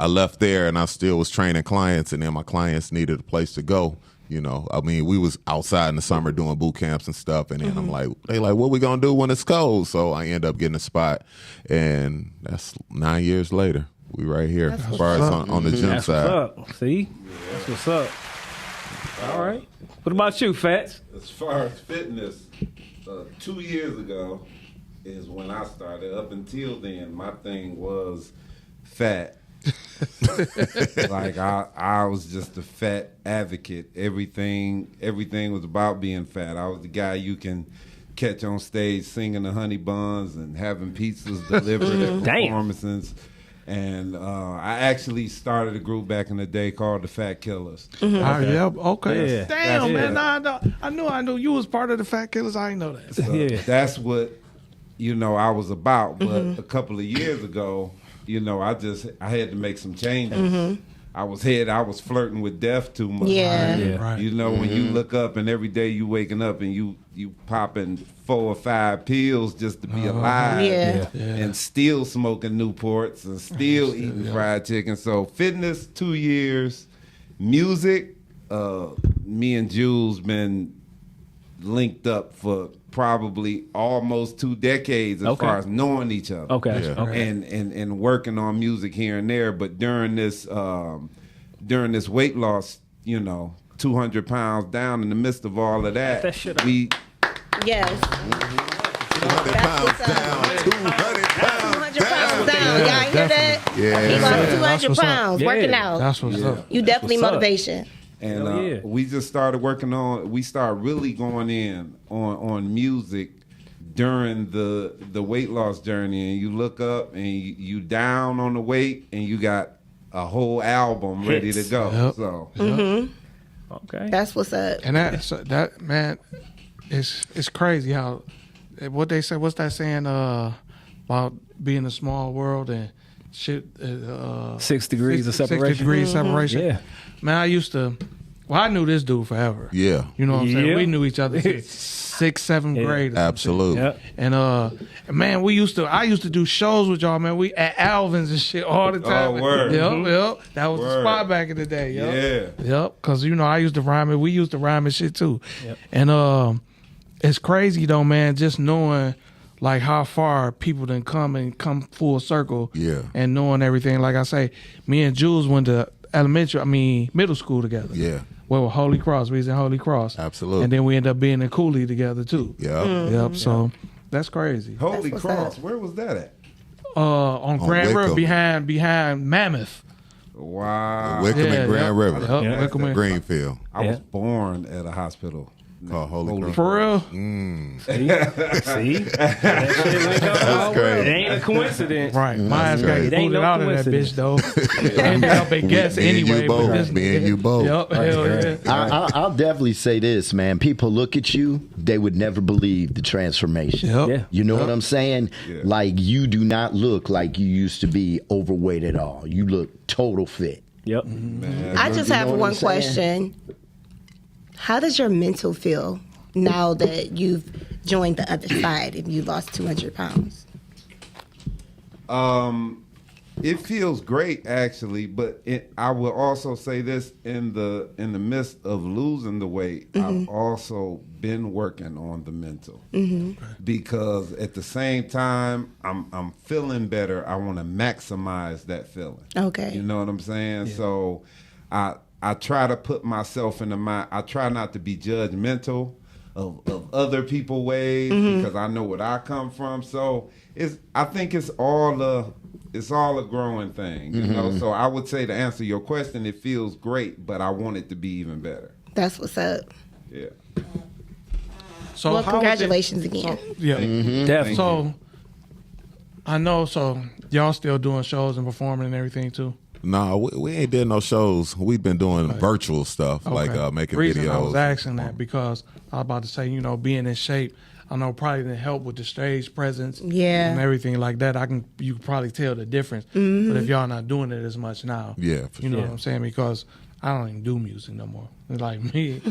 left there, and I still was training clients, and then my clients needed a place to go. You know, I mean, we was outside in the summer doing boot camps and stuff, and then I'm like, they like, what we gonna do when it's cold? So I end up getting a spot, and that's 9 years later. We right here as far as on the gym That's side. what's up. See? That's what's up. All right. What about you, Fats? As far as fitness, 2 years ago is when I started. Up until then, my thing was fat. Like I was just a fat advocate. Everything was about being fat. I was the guy you can catch on stage singing the honey buns and having pizzas delivered at performances. And I actually started a group back in the day called the Fat Killers. Okay. Yeah. Damn, That's man. I knew you was part of the Fat Killers. I didn't know that. So Yeah. that's what, I was about. But a couple of years ago, I had to make some changes. I was flirting with death too much. Yeah. Right. When you look up and every day you waking up and you popping 4 or 5 pills just to be alive. Yeah. And still smoking Newports and still eating fried chicken. So fitness, 2 years. Music, me and Jules been linked up for probably almost 2 decades as far as knowing each other. Okay. Yeah. Okay. And working on music here and there. But during this weight loss, 200 pounds down in the midst of all of that shit up. we Yes. 200 pounds down. 200 pounds 200 pounds down. Y'all hear that? Yeah. He lost That's 200 what's up. pounds Yeah. working out. That's what's up. You definitely what's up. motivation. And Hell yeah. we just started working on. We started really going in on music during the weight loss journey. And you look up and you down on the weight, and you got a whole album ready to Hits. go. Yep. So Okay. That's what's up. And that man, it's crazy how what they say. What's that saying about being a small world and shit? 6 degrees of 6 separation. degrees separation. Yeah. Man, I knew this dude forever. Yeah. You know what I'm saying? Yeah. We knew each other since 6th, 7th grade. or some Absolutely. Yeah. shit. And man, I used to do shows with y'all, man. We at Alvin's and shit all the time. Oh, word. Yep. That was the Word. spot back in the day. Yep. Yeah. Yep. Cause I used to rhyme it. We used to rhyme and shit too. Yep. And it's crazy though, man, just knowing like how far people done come full circle. Yeah. And knowing everything. Like I say, me and Jules went to middle school together. Yeah. Well, Holy Cross. We was in Holy Cross. Absolutely. And then we ended up being in Cooley together too. Yeah. Yep. So that's crazy. Holy what's Cross, up. where was that at? On Grand River Wickham. behind Mammoth. Wow. Wickham Yeah, and Grand yep. River. Yep, Yeah. Wickham and- Greenfield. I was born at a hospital Called Holy Cross. For real? See? That shit went down. That's crazy. It ain't a coincidence. Right. My ass got crazy. get It ain't booted no out of that coincidence. bitch though. Ended up a guest Me and you anyway. both. but this- Me and you both. Yep. Hell yeah. I'll definitely say this, man. People look at you, they would never believe the transformation. Yep. Yeah. You know what I'm saying? Yeah. Like, you do not look like you used to be overweight at all. You look total fit. Yep. Man. I just You have know what one I'm saying? question. How does your mental feel now that you've joined the other side and you lost 200 pounds? It feels great actually, but I will also say this: in the midst of losing the weight, I've also been working on the mental because at the same time I'm feeling better. I want to maximize that feeling. Okay, you know what I'm saying? Yeah. So I try to put myself in the mind. I try not to be judgmental of other people's ways because I know where I come from. So I think it's all a growing thing, you know. So I would say, to answer your question, it feels great, but I want it to be even better. That's what's up. Yeah. So well, congratulations again. So, yeah, definitely. So I know. So y'all still doing shows and performing and everything too? No, we ain't did no shows. We've been doing virtual stuff, like making Reason videos. I was asking that because I was about to say, being in shape, I know probably didn't help with the stage presence and everything like that. You can probably tell the difference. But if y'all not doing it as much now, for know what I'm saying? Because I don't even do music no more. It's like me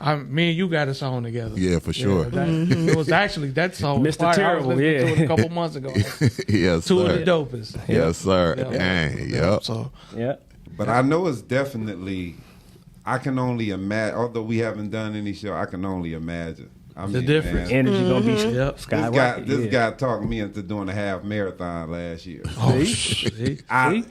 and you got a song together. Yeah, for sure. It was actually that song. Mr. Terrible, I was listening to it a couple months ago. Yes, Two sir. of the dopest. Yes, sir. Yep. So but I know it's definitely. I can only imagine. Although we haven't done any show, I can only imagine. The difference. Man, energy gonna be skyrocket. This guy talked me into doing a half marathon last year. Oh, see? I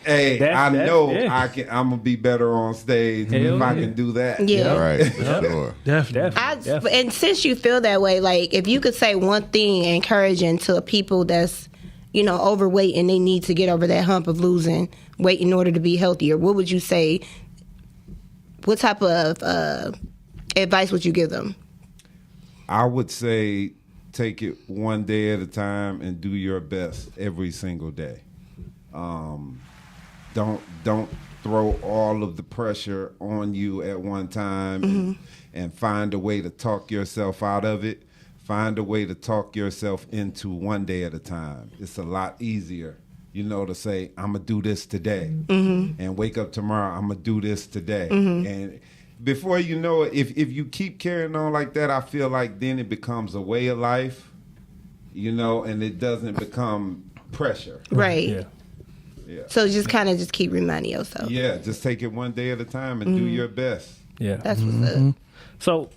know I can. I'm gonna be better on stage if I can do that. Yeah, right. Sure. Definitely. And since you feel that way, like if you could say one thing encouraging to people that's overweight and they need to get over that hump of losing weight in order to be healthier, what would you say? What type of advice would you give them? I would say take it one day at a time and do your best every single day. Don't throw all of the pressure on you at one time and find a way to talk yourself out of it. Find a way to talk yourself into one day at a time. It's a lot easier, to say, I'm going to do this today and wake up tomorrow, I'm going to do this today. And before you know it, if you keep carrying on like that, I feel like then it becomes a way of life, and it doesn't become pressure. Right. Yeah. So just keep reminding yourself. Yeah, just take it one day at a time and do your best. Yeah. That's what's up. So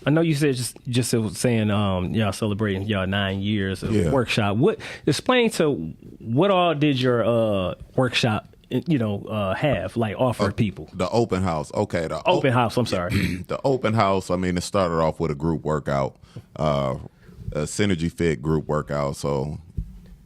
I know you said just saying y'all celebrating y'all 9 years of workshop. Explain to what all did your workshop have, like, offer people? The open house. Okay. The open house, I'm sorry. The open house, it started off with a group workout, a Synergy Fit group workout. So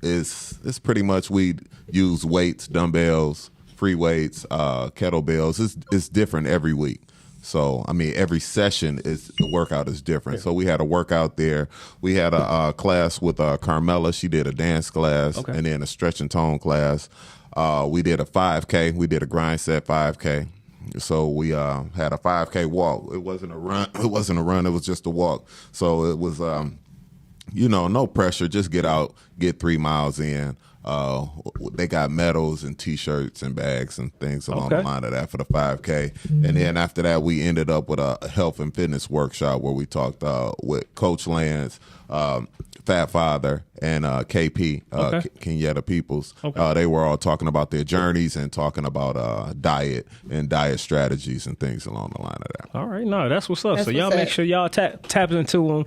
it's pretty much we use weights, dumbbells, free weights, kettlebells. It's different every week. So, every session the workout is different. So we had a workout there. We had a class with Carmela. She did a dance class and then a stretch and tone class. We did a 5K. We did a grind set 5K. So we had a 5K walk. It wasn't a run. It was just a walk. So it was, no pressure. Just get out, get 3 miles in. They got medals and T-shirts and bags and things along the line of that for the 5K. And then after that, we ended up with a health and fitness workshop where we talked with Coach Lance, Fat Father, and KP, Kenyatta Peoples. They were all talking about their journeys and talking about diet and diet strategies and things along the line of that. All right, no, that's what's up. That's so y'all what's make up. sure y'all tap into them.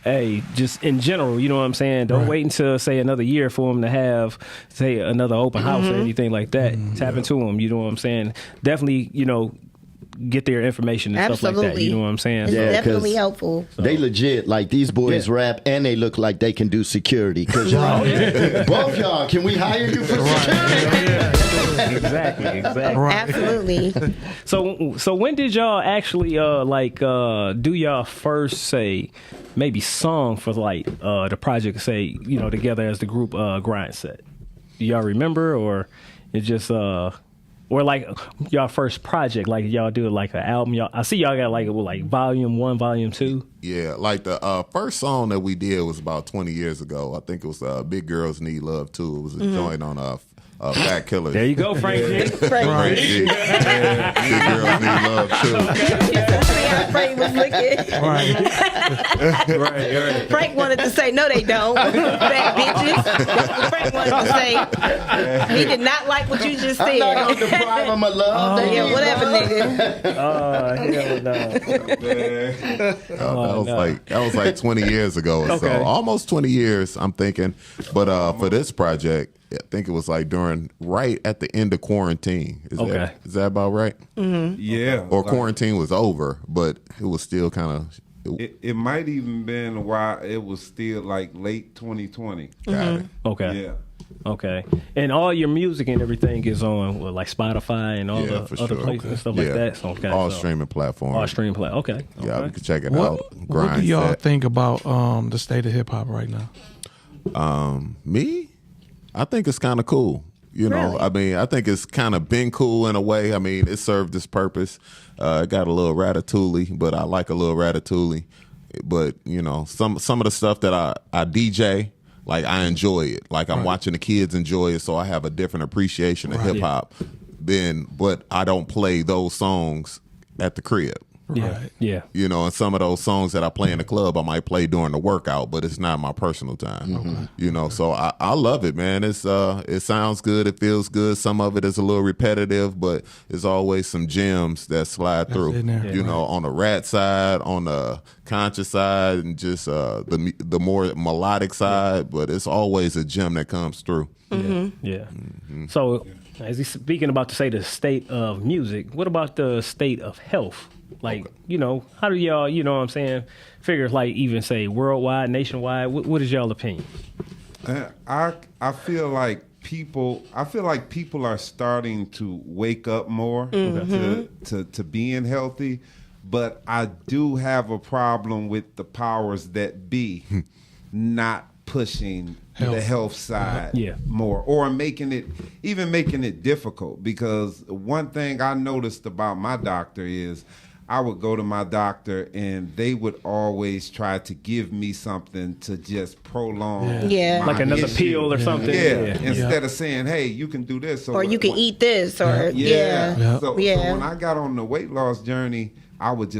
Hey, just in general, you know what I'm saying? Don't wait until, say, another year for them to have, say, another open house or anything like that. Tap into them, you know what I'm saying? Definitely, get their information and stuff like that. You know what I'm saying? It's definitely helpful. They legit, like, these boys rap and they look like they can do security. Because both y'all, can we hire you for security? Exactly. Right. Absolutely. So when did y'all actually do y'all first, say, maybe song for the project, say, together as the group grind set? Do y'all remember, or it just or like y'all first project, like y'all do like an album? I see y'all got like volume 1, volume 2. Yeah, like the first song that we did was about 20 years ago. I think it was Big Girls Need Love Too. It was a joint on Fat Killers. There you go, Frank G. Frank G. Yeah. These girls need love too. See how Frank was looking. Right. Frank wanted to say, no, they don't. Fat bitches. That's what Frank wanted to say. He did not like what you just said. I'm not gonna deprive them of love. They Yeah, need whatever, love. nigga. Hell no. That was like 20 years ago or Okay. so. Almost 20 years, I'm thinking. But for this project, I think it was like right at the end of quarantine. Is that about right? Yeah. Or like, quarantine was over, but it was still kind of. It might even been while it was still like late 2020. Got it. Okay. Yeah. Okay. And all your music and everything is on like Spotify and all Yeah, the for other sure. places and stuff like that. So, okay. All so, streaming platforms. all stream play. Okay. Yeah, you can check it What, out. what do y'all Set. think about the state of hip hop right now? Me? I think it's kind of cool. You know, Really? I mean, I think it's kind of been cool in a way. I mean, it served its purpose. It got a little ratatouille, but I like a little ratatouille. But, you know, some of the stuff that I DJ, like, I enjoy it. Like, I'm watching the kids enjoy it, so I have a different appreciation of hip-hop. But I don't play those songs at the crib. Yeah. Yeah. You know, and some of those songs that I play in the club, I might play during the workout, but it's not my personal time. You know, so I love it, man. It's it sounds good, it feels good. Some of it is a little repetitive, but there's always some gems that slide through. in there. You know, on the rat side, on the conscious side, and just the more melodic side. But it's always a gem that comes through. Yeah. So, as he's speaking about to say the state of music, what about the state of health? Like, you know, how do y'all, you know what I'm saying, figure like even say worldwide, nationwide? What is y'all opinion? I feel like people are starting to wake up more to being healthy, but I do have a problem with the powers that be not pushing the health side more, or making it difficult. Because one thing I noticed about my doctor is I would go to my doctor and they would always try to give me something to just prolong Yeah. my Like another issue. pill or something? Instead of saying, hey, you can do this. Or you can eat this, or So when I got on the weight loss journey, I would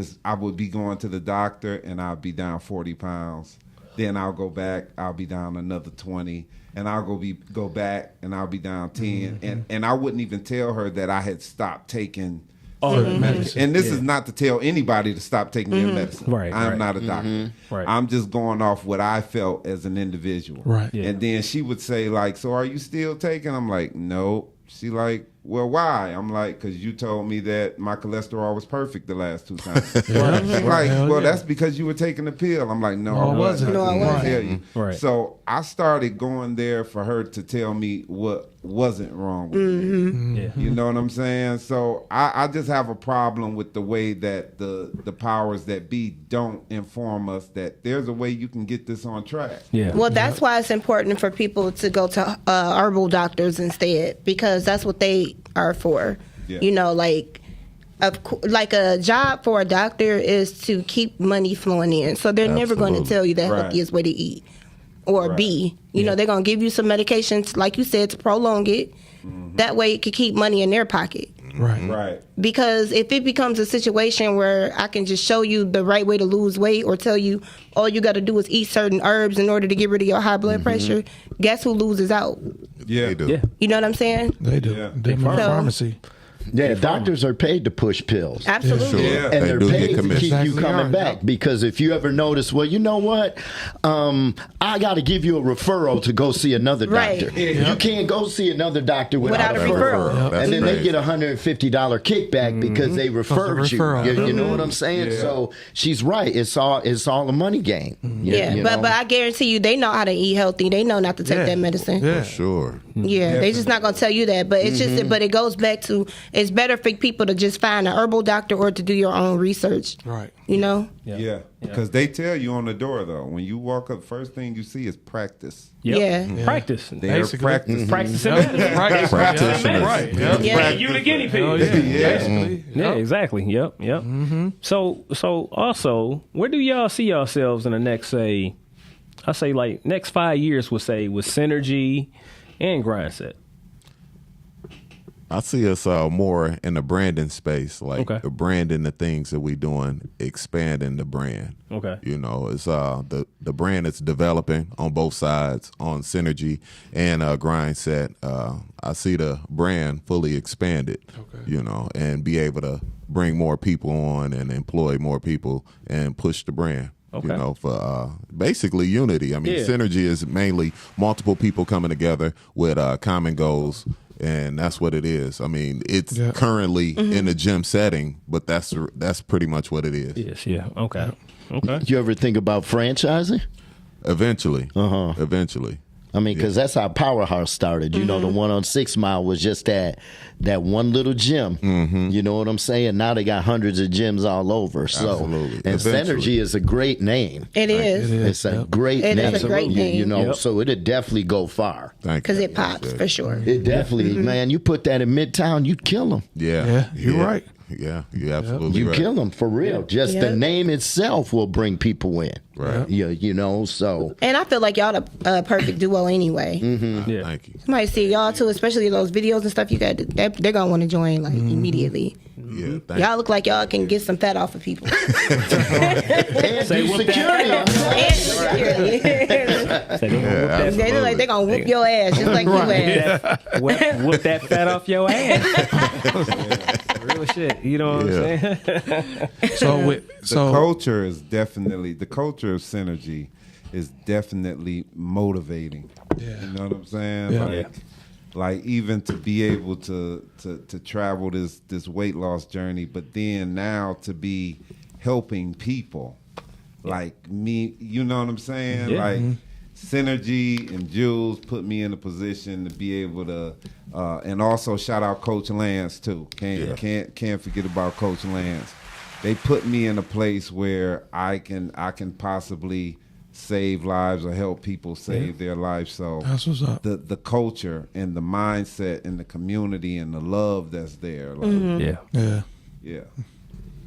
be going to the doctor and I'd be down 40 pounds. Then I'll go back, I'll be down another 20, and I'll go back and I'll be down 10. And I wouldn't even tell her that I had stopped taking medicine. And this is not to tell anybody to stop taking their medicine. Right, I'm not a doctor. Right. I'm just going off what I felt as an individual. Right. Yeah. And then she would say, like, so are you still taking? I'm like, no. She like, well, why? I'm like, because you told me that my cholesterol was perfect the last 2 times. She's like, well, that's because you were taking the pill. I'm like, no, I wasn't. No, I wasn't. Tell you. Right. So I started going there for her to tell me what wasn't wrong with me. Yeah. You know what I'm saying? So I just have a problem with the way that the powers that be don't inform us that there's a way you can get this on track. Yeah. Well, that's why it's important for people to go to herbal doctors instead, because that's what they are for. Yeah. You know, like a job for a doctor is to keep money flowing in. So they're never going to Absolutely. tell you the Right. healthiest way to eat or Right. be. You know, they're going to give you some medications, like you said, to prolong it. That way it could keep money in their pocket. Right. Right. Because if it becomes a situation where I can just show you the right way to lose weight, or tell you all you got to do is eat certain herbs in order to get rid of your high blood pressure, guess who loses out? Yeah. They do. Yeah. You know what I'm saying? They do. Yeah. They're in the So- pharmacy. Yeah, doctors are paid to push pills. Absolutely. Yeah. And They they're do paid get to keep commission. you Exactly coming right, back. yeah. Because if you ever notice, well, you know what? I got to give you a referral to go see another Right. doctor. You can't go see another doctor without, Without a referral. Yep. That's And then they crazy. get a $150 kickback because they referred you. referral. You know what I'm saying? Yeah. So she's right. It's all a money game. Yeah, You but know? I guarantee you, they know how to eat healthy. They know not to take that medicine. Yeah. Sure. Yeah, they just not gonna tell you that. But it's just, but it goes back to, it's better for people to just find an herbal doctor or to do your own research. Right. You know. Yeah. Because they tell you on the door, though, when you walk up, first thing you see is practice. Yep. Yeah. Practice. They're Basically. practicing. Practicing medicine. Right. Practitioners. Right. Yep. Yeah. You the guinea pig. Oh, yeah. Yeah. Basically. Yeah, exactly. Yep. So also, where do y'all see yourselves in the next, say, I say like next 5 years, we'll say, with Synergy and Grindset? I see us more in the branding space, like branding the things that we doing, expanding the brand. Okay. You know, it's the brand is developing on both sides, on Synergy and Grind Set. I see the brand fully expanded. You know, and be able to bring more people on and employ more people and push the brand. You know, for basically unity. I mean, Synergy is mainly multiple people coming together with common goals. And that's what it is. I mean, it's currently in a gym setting, but that's pretty much what it is. Yes, yeah. Okay. Okay. You ever think about franchising? Eventually. Eventually. I mean, because that's how Powerhouse started. You know, the one on 6 Mile was just that one little gym. You know what I'm saying? Now they got hundreds of gyms all over. So, Absolutely. And Synergy is a great name. It is. It's a great name. It is a great name. You know, so it'll definitely go far. Because it pops, for sure. It definitely, man, you put that in Midtown, you'd kill them. Yeah, you're right. Yeah, you're absolutely You right. kill them for real. Just the name itself will bring people in. Right. You know, so. And I feel like y'all the perfect duo anyway. Yeah. Thank you. Somebody see y'all too, especially those videos and stuff you got. They're gonna want to join like immediately. Yeah, Y'all look like y'all can get some fat off of people. And Say do whoop security. They look like they're gonna whoop your ass just like you ass. Whoop that fat off your ass. Real shit. You know what I'm saying? The culture is definitely the culture of Synergy is definitely motivating. Yeah. You know what I'm saying? Yeah. Like even to be able to travel this weight loss journey, but then now to be helping people like me, you know what I'm saying? Yeah. Like Synergy and Jules put me in a position to be able to, and also shout out Coach Lance too. Can't forget about Coach Lance. They put me in a place where I can possibly save lives or help people save their lives. So that's what's up. The culture and the mindset and the community and the love that's there. Like, Yeah.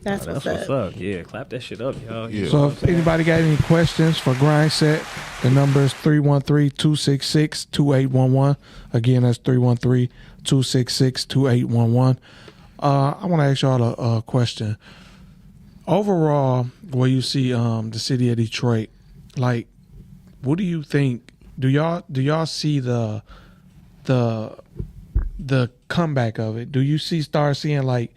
That's That's what's up. Yeah, clap that shit up, y'all. Yeah. So if anybody got any questions for Grind Set, the number is 313-266-2811. Again, that's 313-266-2811. I want to ask y'all a question. Overall, where you see the city of Detroit, like, what do you think? Do y'all see the comeback of it? Do you start seeing like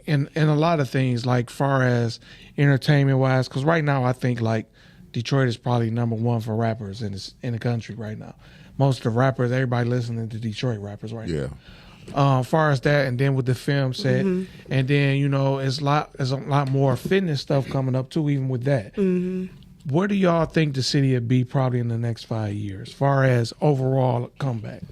in a lot of things, like far as entertainment wise? Because right now I think like Detroit is probably number one for rappers in the country right now. Most of the rappers, everybody listening to Detroit rappers right now. Far as that, and then with the film set, and then there's a lot more fitness stuff coming up too, even with that. Where do y'all think the city will be probably in the next 5 years, far as overall comeback?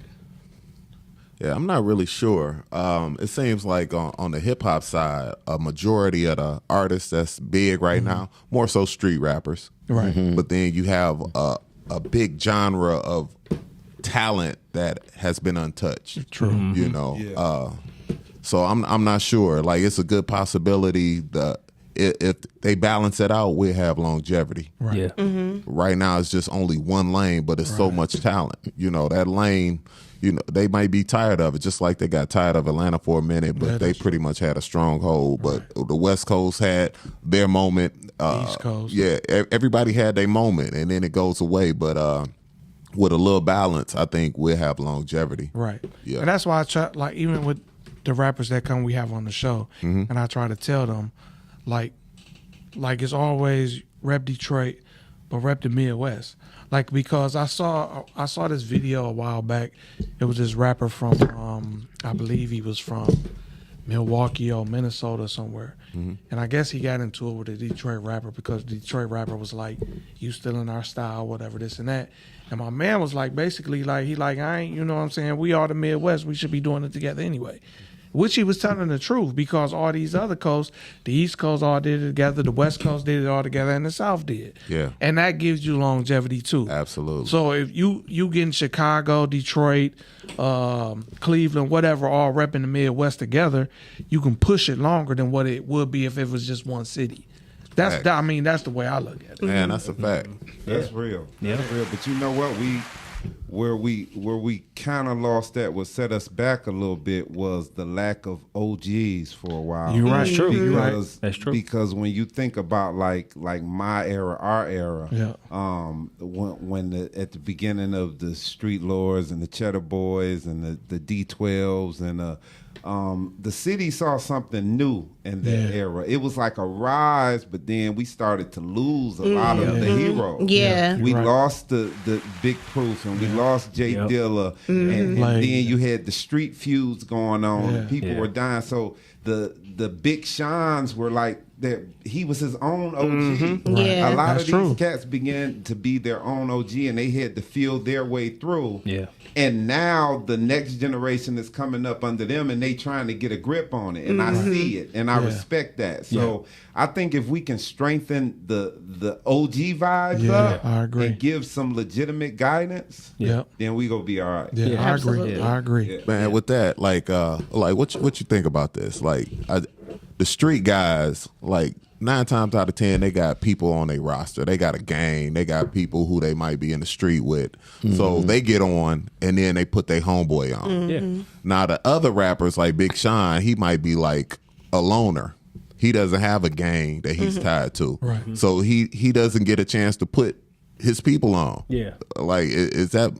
Yeah, I'm not really sure. It seems like on the hip hop side, a majority of the artists that's big right now, more so street rappers. Right. But then you have a big genre of talent that has been untouched. True. You know. So I'm not sure. Like, it's a good possibility that if they balance it out, we'll have longevity. Right. Yeah. Right now it's just only one lane, but it's so much talent. That lane, they might be tired of it, just like they got tired of Atlanta for a minute, but they pretty much had a stronghold. But the West Coast had their moment. East Coast. Yeah, everybody had their moment, and then it goes away. But with a little balance, I think we'll have longevity. Right. Yeah. And that's why I try, like, even with the rappers that we have on the show, and I try to tell them, like it's always rep Detroit, but rep the Midwest. Like, because I saw this video a while back. It was this rapper from I believe he was from Milwaukee or Minnesota somewhere. And I guess he got into it with a Detroit rapper because the Detroit rapper was like, "You still in our style, whatever, this and that." And my man was like, basically like, I ain't, you know what I'm saying? We are the Midwest. We should be doing it together anyway. Which he was telling the truth, because all these other coasts, the East Coast all did it together, the West Coast did it all together, and the South did. Yeah. And that gives you longevity too. Absolutely. So if you get in Chicago, Detroit, Cleveland, whatever, all repping the Midwest together, you can push it longer than what it would be if it was just one city. That's the way I look at it. Man, that's a fact. That's real. That's real. But you know what? where we kind of lost that, what set us back a little bit, was the lack of OGs for a while. You're right. That's true. You're right. That's true. Because when you think about like my era, our era, when at the beginning of the Street Lords and the Cheddar Boys and the D12s and the city saw something new in that era. It was like a rise, but then we started to lose a lot of the heroes. Yeah. We lost the Big Proof, and we lost Jay Dilla, and then you had the street feuds going on, and people were dying. So the Big Seans were like that. He was his own OG. Yeah. A lot That's of these true. cats began to be their own OG, and they had to feel their way through. Yeah. And now the next generation is coming up under them, and they trying to get a grip on it. And I see it, and I respect that. So I think if we can strengthen the OG vibes up I agree. and give some legitimate guidance, then we gonna be all right. Yeah, I agree. Absolutely. I agree. Man, with that, like what you think about this? Like, the street guys, like 9 times out of 10, they got people on their roster. They got a gang. They got people who they might be in the street with. So they get on, and then they put their homeboy on. Now the other rappers, like Big Sean, he might be like a loner. He doesn't have a gang that he's tied to. Right. So he doesn't get a chance to put his people on. Yeah. Like, is that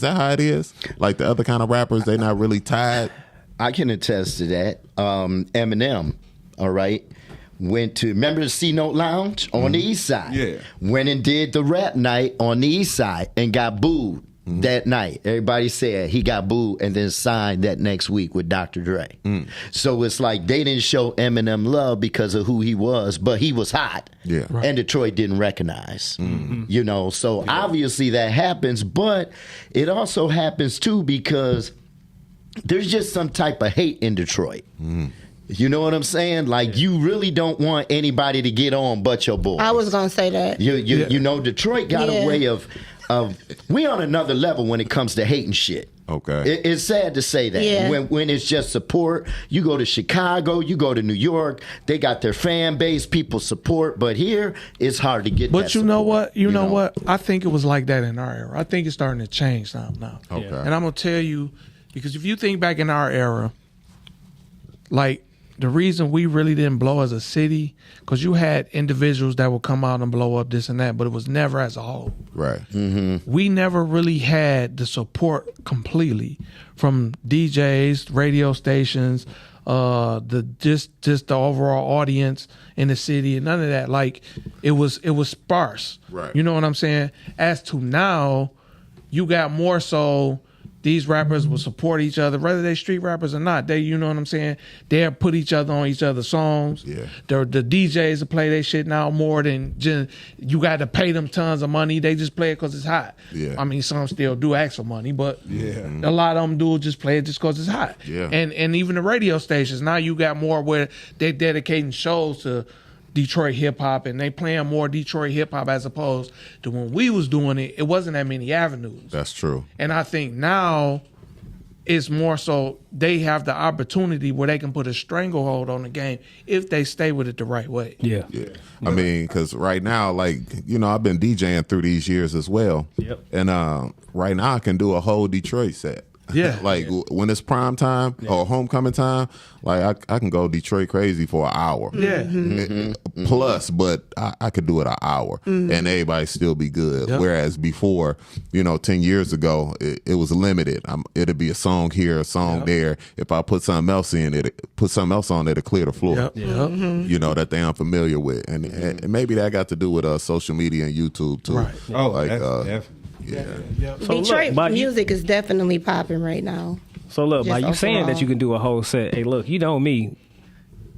how it is? Like the other kind of rappers, they not really tied. I can attest to that. Eminem, all right, went to, remember the C-Note Lounge on the East Side? Yeah. Went and did the rap night on the East Side and got booed that night. Everybody said he got booed and then signed that next week with Dr. Dre. So it's like they didn't show Eminem love because of who he was, but he was hot. Yeah. Right. And Detroit didn't recognize. You know, so obviously that happens, but it also happens too because there's just some type of hate in Detroit. You know what I'm saying? Like, you really don't want anybody to get on but your boys. I was gonna say that. You know, Detroit got a way of we on another level when it comes to hating shit. Okay. It's sad to say that. Yeah. When it's just support, you go to Chicago, you go to New York, they got their fan base, people support, but here it's hard to get that But you know support, what? You know what? I think it was like that in our era. I think it's starting to change now. Okay. And I'm going to tell you, because if you think back in our era, like, the reason we really didn't blow as a city, because you had individuals that would come out and blow up this and that, but it was never as a whole. Right. We never really had the support completely from DJs, radio stations, just the overall audience in the city, and none of that. Like, it was sparse. Right. You know what I'm saying? As to now, you got more so. These rappers will support each other, whether they street rappers or not. They, you know what I'm saying? They'll put each other on each other's songs. Yeah. The DJs will play their shit now more than just, you got to pay them tons of money. They just play it because it's hot. Yeah. I mean, some still do ask for money, but Yeah. a lot of them do just play it just because it's hot. Yeah. And even the radio stations, now you got more where they're dedicating shows to Detroit hip hop, and they playing more Detroit hip hop as opposed to when we was doing it. It wasn't that many avenues. That's true. And I think now it's more so they have the opportunity where they can put a stranglehold on the game if they stay with it the right way. Yeah. Yeah. I mean, because right now, like, you know, I've been DJing through these years as well. Yep. And right now I can do a whole Detroit set. Yeah. Like, when it's prime time or homecoming time, like, I can go Detroit crazy for an hour. Yeah. Plus, but I could do it an hour and everybody still be good. Yep. Whereas before, you know, 10 years ago, it was limited. It'd be a song here, a song there. If I put something else in it, it'll clear the floor. Yep. Yep. You know, that they unfamiliar with. And maybe that got to do with social media and YouTube too. Right. Oh, Like, definitely. Yep. So Detroit look, by you- music is definitely popping right now. So look, by Just you saying overall. that you can do a whole set, hey, look, you know me.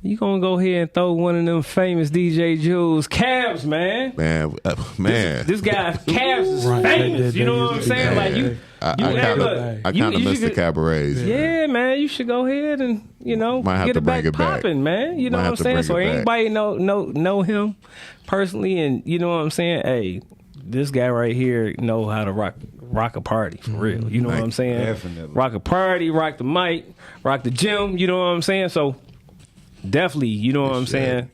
You gonna go ahead and throw one of them famous DJ Jules cabs, man. Man, This guy cabs is Right. famous. They You know what I'm used to saying? be Like you, I hey, kind look, of you miss the should- cabarets. Yeah, man, you should go ahead and Might have get to it bring back it back. popping, man. You know Might what have I'm to saying? bring So it back. anybody know him personally, and you know what I'm saying? Hey, this guy right here know how to rock a party for real. You know what I'm saying? Definitely. Rock a party, rock the mic, rock the gym. You know what I'm saying? So definitely, you know what I'm saying?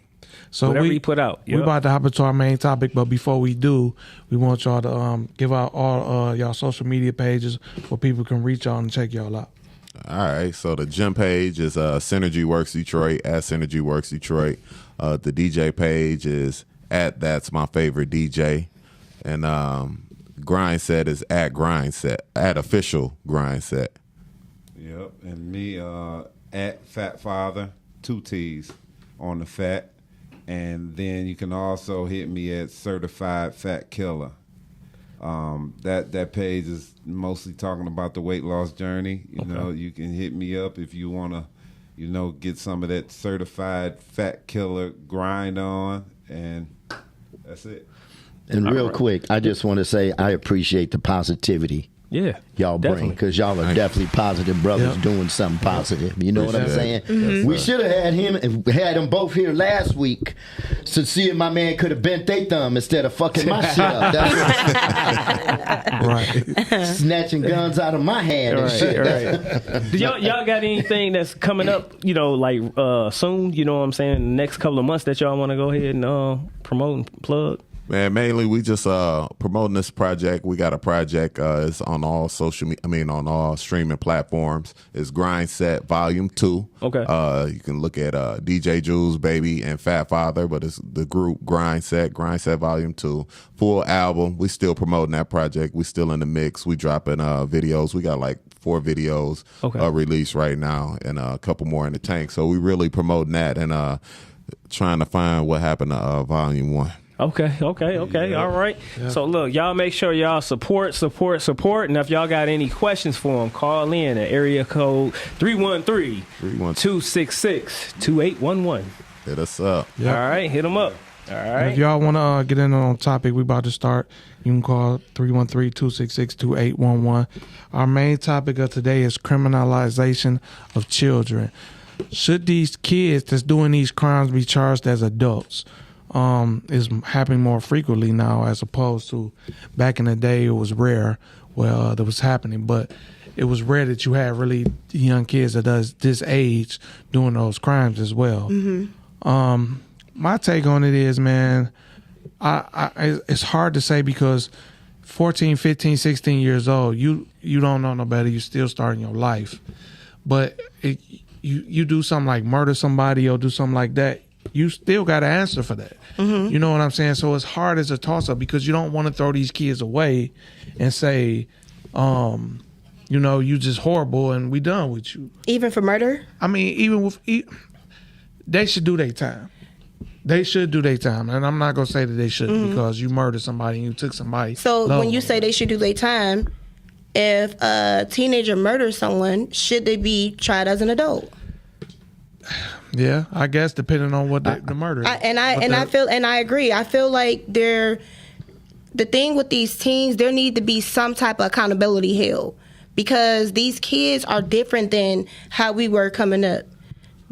So whatever he put out. We about to hop into our main topic, but before we do, we want y'all to give out all y'all social media pages where people can reach y'all and check y'all out. All right, so the gym page is Synergy Works Detroit, at Synergy Works Detroit. The DJ page is at That's My Favorite DJ. And Grind Set is at Grind Set, at Official Grind Set. Yep, and me at Fat Father, 2 T's on the fat. And then you can also hit me at Certified Fat Killer. That page is mostly talking about the weight loss journey. You know, you can hit me up if you want to, you know, get some of that certified fat killer grind on, and that's it. And real quick, I just want to say I appreciate the positivity. Yeah, y'all bring, because y'all are definitely positive brothers doing something positive. You know what I'm saying? Mm-hmm. We should have had them both here last week to see if my man could have bent their thumb instead of fucking my shit up. That's Right. snatching guns out of my hand and shit. Right. Do y'all got anything that's coming up, you know, like soon, you know what I'm saying, the next couple of months that y'all want to go ahead and promote and plug? Man, mainly we just promoting this project. We got a project. It's on all on all streaming platforms. It's Grind Set Volume 2. Okay. You can look at DJ Jules, Baby, and Fat Father, but it's the group Grind Set Volume 2. Full album. We still promoting that project. We still in the mix. We dropping videos. We got like 4 videos released right now, and a couple more in the tank. So we really promoting that and trying to find what happened to Volume 1. Okay. Yeah. All right. Yeah. So look, y'all make sure y'all support. And if y'all got any questions for them, call in at area code 313-266-2811. Hit us up. Yep. All right, hit them up. All right. And if y'all want to get in on topic, we about to start. You can call 313-266-2811. Our main topic of today is criminalization of children. Should these kids that's doing these crimes be charged as adults? Is happening more frequently now as opposed to back in the day. It was rare that was happening, but it was rare that you had really young kids that does this age doing those crimes as well. Mm-hmm. My take on it is, man, it's hard to say because 14, 15, 16 years old, you don't know no better. You still starting your life, but you do something like murder somebody or do something like that, you still got to answer for that. Mm-hmm. You know what I'm saying? So it's hard as a toss-up because you don't want to throw these kids away and say, you know, you just horrible and we done with you. Even for murder? I mean, they should do their time. They should do their time. And I'm not going to say that they shouldn't because you murdered somebody and you took somebody. So when you say they should do their time, if a teenager murders someone, should they be tried as an adult? Yeah, I guess depending on what the murder is. I agree. I feel like the thing with these teens, there need to be some type of accountability held because these kids are different than how we were coming up.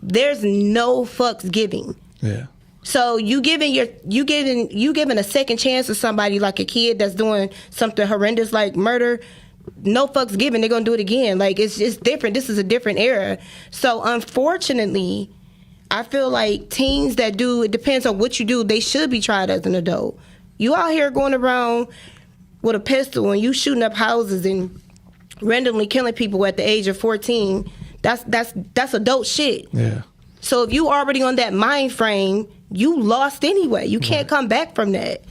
There's no fucks giving. Yeah. So you giving a second chance to somebody like a kid that's doing something horrendous like murder. No fucks given. They're gonna do it again. Like it's different. This is a different era. So unfortunately, I feel like teens that do, it depends on what you do, they should be tried as an adult. You out here going around with a pistol and you shooting up houses and randomly killing people at the age of 14. That's adult shit. Yeah. So if you already on that mind frame, you lost anyway. You can't come back from that.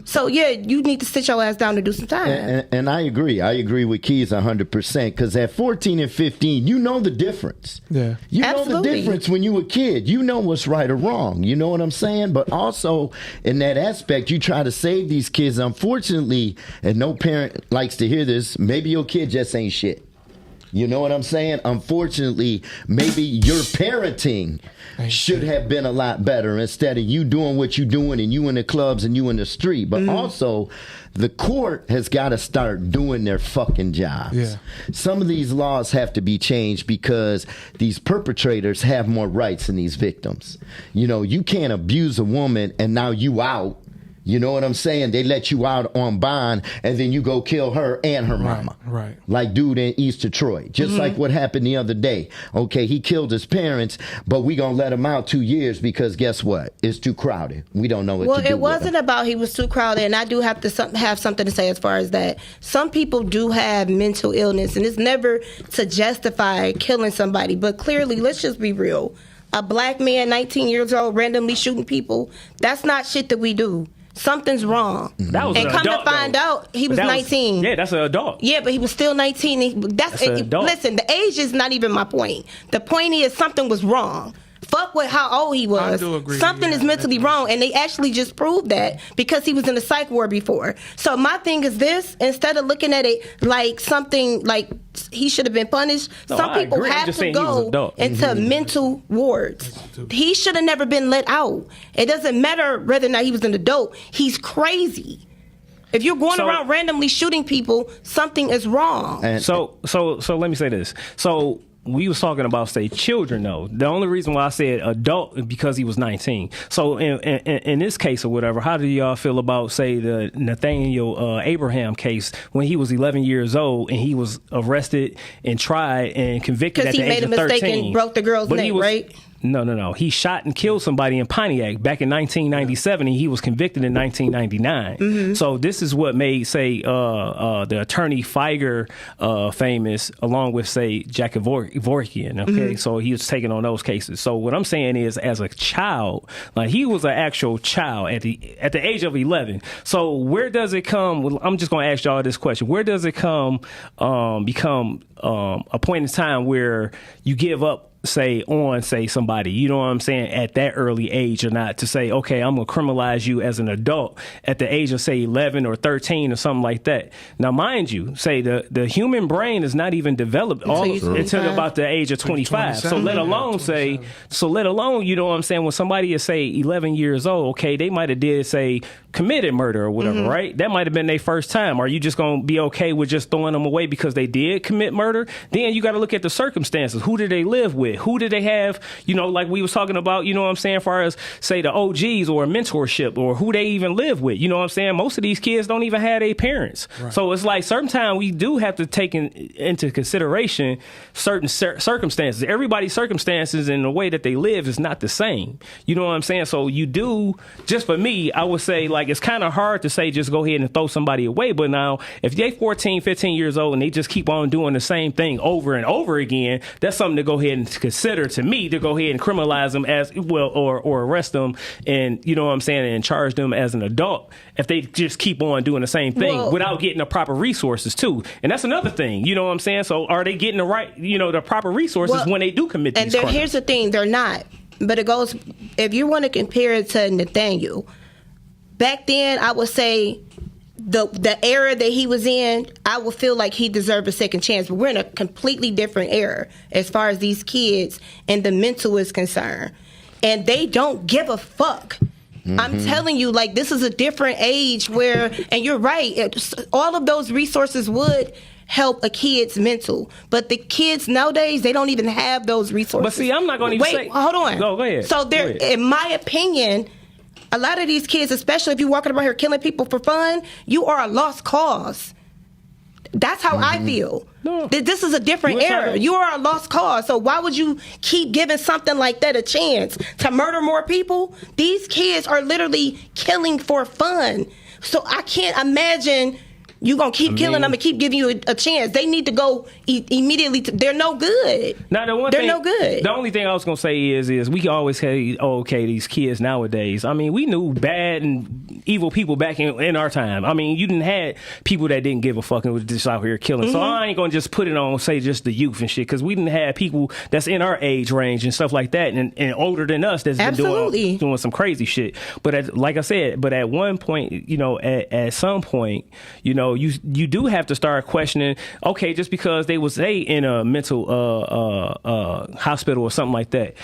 So yeah, you need to sit your ass down to do some time. And I agree. I agree with Keys 100% because at 14 and 15, you know the difference. Yeah, you know the difference when you a kid. You know what's right or wrong. You know what I'm saying? But also in that aspect, you try to save these kids. Unfortunately, and no parent likes to hear this. Maybe your kid just ain't shit. You know what I'm saying? Unfortunately, maybe your parenting should have been a lot better instead of you doing what you're doing and you in the clubs and you in the street. But also, the court has got to start doing their fucking jobs. Yeah. Some of these laws have to be changed because these perpetrators have more rights than these victims. You know, you can't abuse a woman and now you out You know what I'm saying? They let you out on bond, and then you go kill her and her mama. Right. Like dude in East Detroit. Just like what happened the other day. Okay, he killed his parents, but we gonna let him out 2 years because guess what? It's too crowded. We don't know what to do. Well, it wasn't about he was too crowded, and I do have to have something to say as far as that. Some people do have mental illness, and it's never to justify killing somebody. But clearly, let's just be real. A black man, 19 years old, randomly shooting people, that's not shit that we do. Something's wrong. That was and an come adult, to find though. out, he was That 19. Yeah, that's an adult. Yeah, but he was still 19. That's an adult. Listen, the age is not even my point. The point is something was wrong. Fuck with how old he was. I do agree. Something Yeah, is mentally wrong, and they actually just proved that because he was in a psych ward before. So my thing is this: instead of looking at it like something like he should have been punished, No, some I people agree. I'm have just to saying he was go adult. into mental wards. He should have never been let out. It doesn't matter whether or not he was an adult. He's crazy. If you're going around randomly shooting people, something is wrong. And- So let me say this. So we was talking about, say, children, though. The only reason why I said adult is because he was 19. So in this case or whatever, how do y'all feel about, say, the Nathaniel Abraham case when he was 11 years old and he was arrested and tried and convicted at the age of 13? Because he made a mistake and broke the girl's neck, right? No. He shot and killed somebody in Pontiac back in 1997, and he was convicted in 1999. So this is what made, say, the attorney Feiger famous, along with, say, Jack Kevorkian. Okay, so he was taking on those cases. So what I'm saying is, as a child, like he was an actual child at the age of 11. So where does it come? Well, I'm just going to ask y'all this question: where does it become a point in time where you give up, say somebody, you know what I'm saying, at that early age or not, to say, okay, I'm gonna criminalize you as an adult at the age of, say, 11 or 13 or something like that. Now, mind you, say the human brain is not even developed until about the age of 25. So let alone you know what I'm saying, when somebody is, say, 11 years old, okay, they might have did, say, committed murder or whatever, right? That might have been their first time. Are you just gonna be okay with just throwing them away because they did commit murder? Then you got to look at the circumstances. Who did they live with? Who did they have, you know, like we was talking about, you know what I'm saying, as far as, say, the OGs or mentorship, or who they even live with, you know what I'm saying? Most of these kids don't even have their parents. Right. So it's like sometimes we do have to take into consideration certain circumstances. Everybody's circumstances and the way that they live is not the same. You know what I'm saying? So you do, just for me, I would say, like, it's kind of hard to say just go ahead and throw somebody away. But now, if they 14, 15 years old and they just keep on doing the same thing over and over again, that's something to go ahead and consider, to me, to go ahead and criminalize them as well, or arrest them and, you know what I'm saying, and charge them as an adult if they just keep on doing the same thing without getting the proper resources too. And that's another thing, you know what I'm saying? So are they getting the right, you know, the proper resources when they do commit these crimes? And here's the thing, they're not. But it goes, if you want to compare it to Nathaniel, back then I would say the era that he was in, I would feel like he deserved a second chance. But we're in a completely different era as far as these kids and the mental is concerned. And they don't give a fuck. I'm telling you, like, this is a different age where, and you're right, all of those resources would help a kid's mental. But the kids nowadays, they don't even have those resources. But see, I'm not going to even say... Wait, hold on. Go ahead. So there, in my opinion, a lot of these kids, especially if you're walking around here killing people for fun, you are a lost cause. That's how I feel. No. This is a different era. You are a lost cause. So why would you keep giving something like that a chance to murder more people? These kids are literally killing for fun. So I can't imagine you gonna keep killing them and keep giving you a chance. They need to go immediately. They're no good. Now, they're no good. The only thing I was gonna say is we can always say, oh, okay, these kids nowadays. I mean, we knew bad and evil people back in our time. I mean, you didn't have people that didn't give a fuck and was just out here killing. So I ain't gonna just put it on, say, just the youth and shit, because we didn't have people that's in our age range and stuff like that, and older than us that's been doing some crazy shit. But like I said, at one point, you know, at some point, you know, you do have to start questioning, okay, just because they was in a mental hospital or something like that,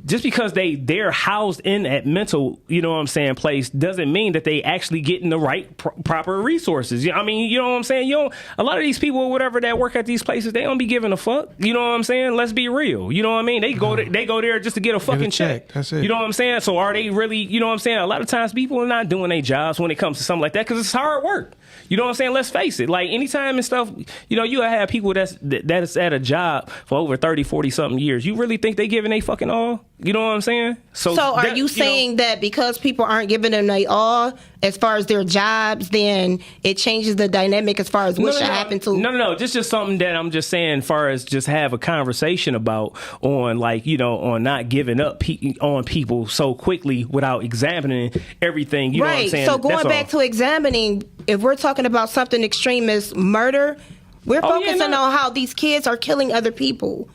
just because they're housed in that mental, you know what I'm saying, place doesn't mean that they actually getting the right proper resources. I mean, you know what I'm saying? A lot of these people or whatever that work at these places, they don't be giving a fuck. You know what I'm saying? Let's be real. You know what I mean? They go there just to get a fucking check. That's it. You know what I'm saying? So are they really, you know what I'm saying? A lot of times people are not doing their jobs when it comes to something like that because it's hard work. You know what I'm saying? Let's face it. Like anytime and stuff, you know, you have people that's at a job for over 30, 40 something years. You really think they giving they fucking all? You know what I'm saying? So are you saying that because people aren't giving them they all as far as their jobs, then it changes the dynamic as far as what should happen to? No. This is just something that I'm just saying, as far as just have a conversation about on, like, you know, on not giving up on people so quickly without examining everything. You know what I'm saying? So going back to examining, if we're talking about something extreme as murder, we're focusing on how these kids are killing other people.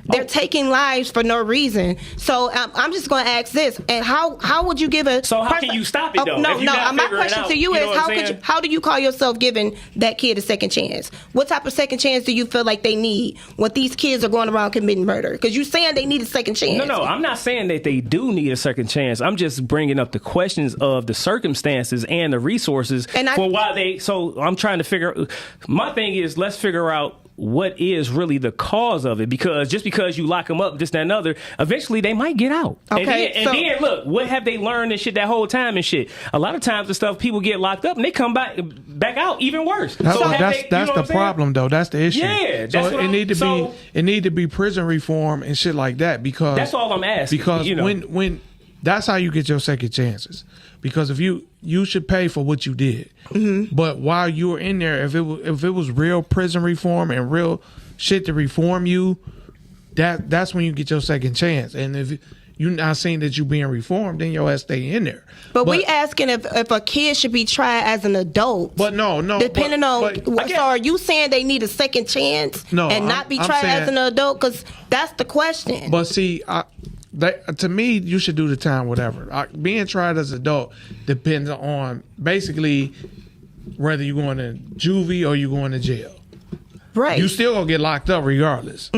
They're taking lives for no reason. So I'm just going to ask this: and how would you give a? So how can you stop it though? No. My question to you is how do you call yourself giving that kid a second chance? What type of second chance do you feel like they need when these kids are going around committing murder? Because you're saying they need a second chance. No, I'm not saying that they do need a second chance. I'm just bringing up the questions of the circumstances and the resources for why they. So I'm trying to figure. My thing is, let's figure out what is really the cause of it, because just because you lock them up, this, that, and other, eventually they might get out. Okay, and then look, what have they learned and shit that whole time and shit? A lot of times the stuff, people get locked up and they come back out even worse. That's the problem though. That's the issue. Yeah, so it need to be prison reform and shit like that, because that's all I'm asking. Because when that's how you get your second chances. Because if you should pay for what you did, but while you were in there, if it was real prison reform and real shit to reform you, that's when you get your second chance. And if you're not seeing that you being reformed, then your ass stay in there. But we asking if a kid should be tried as an adult. But no. Depending on, so are you saying they need a second chance and not be tried as an adult? Because that's the question. But see, to me, you should do the time, whatever. Being tried as an adult depends on basically whether you're going to juvie or you're going to jail. Right. You still gonna get locked up regardless.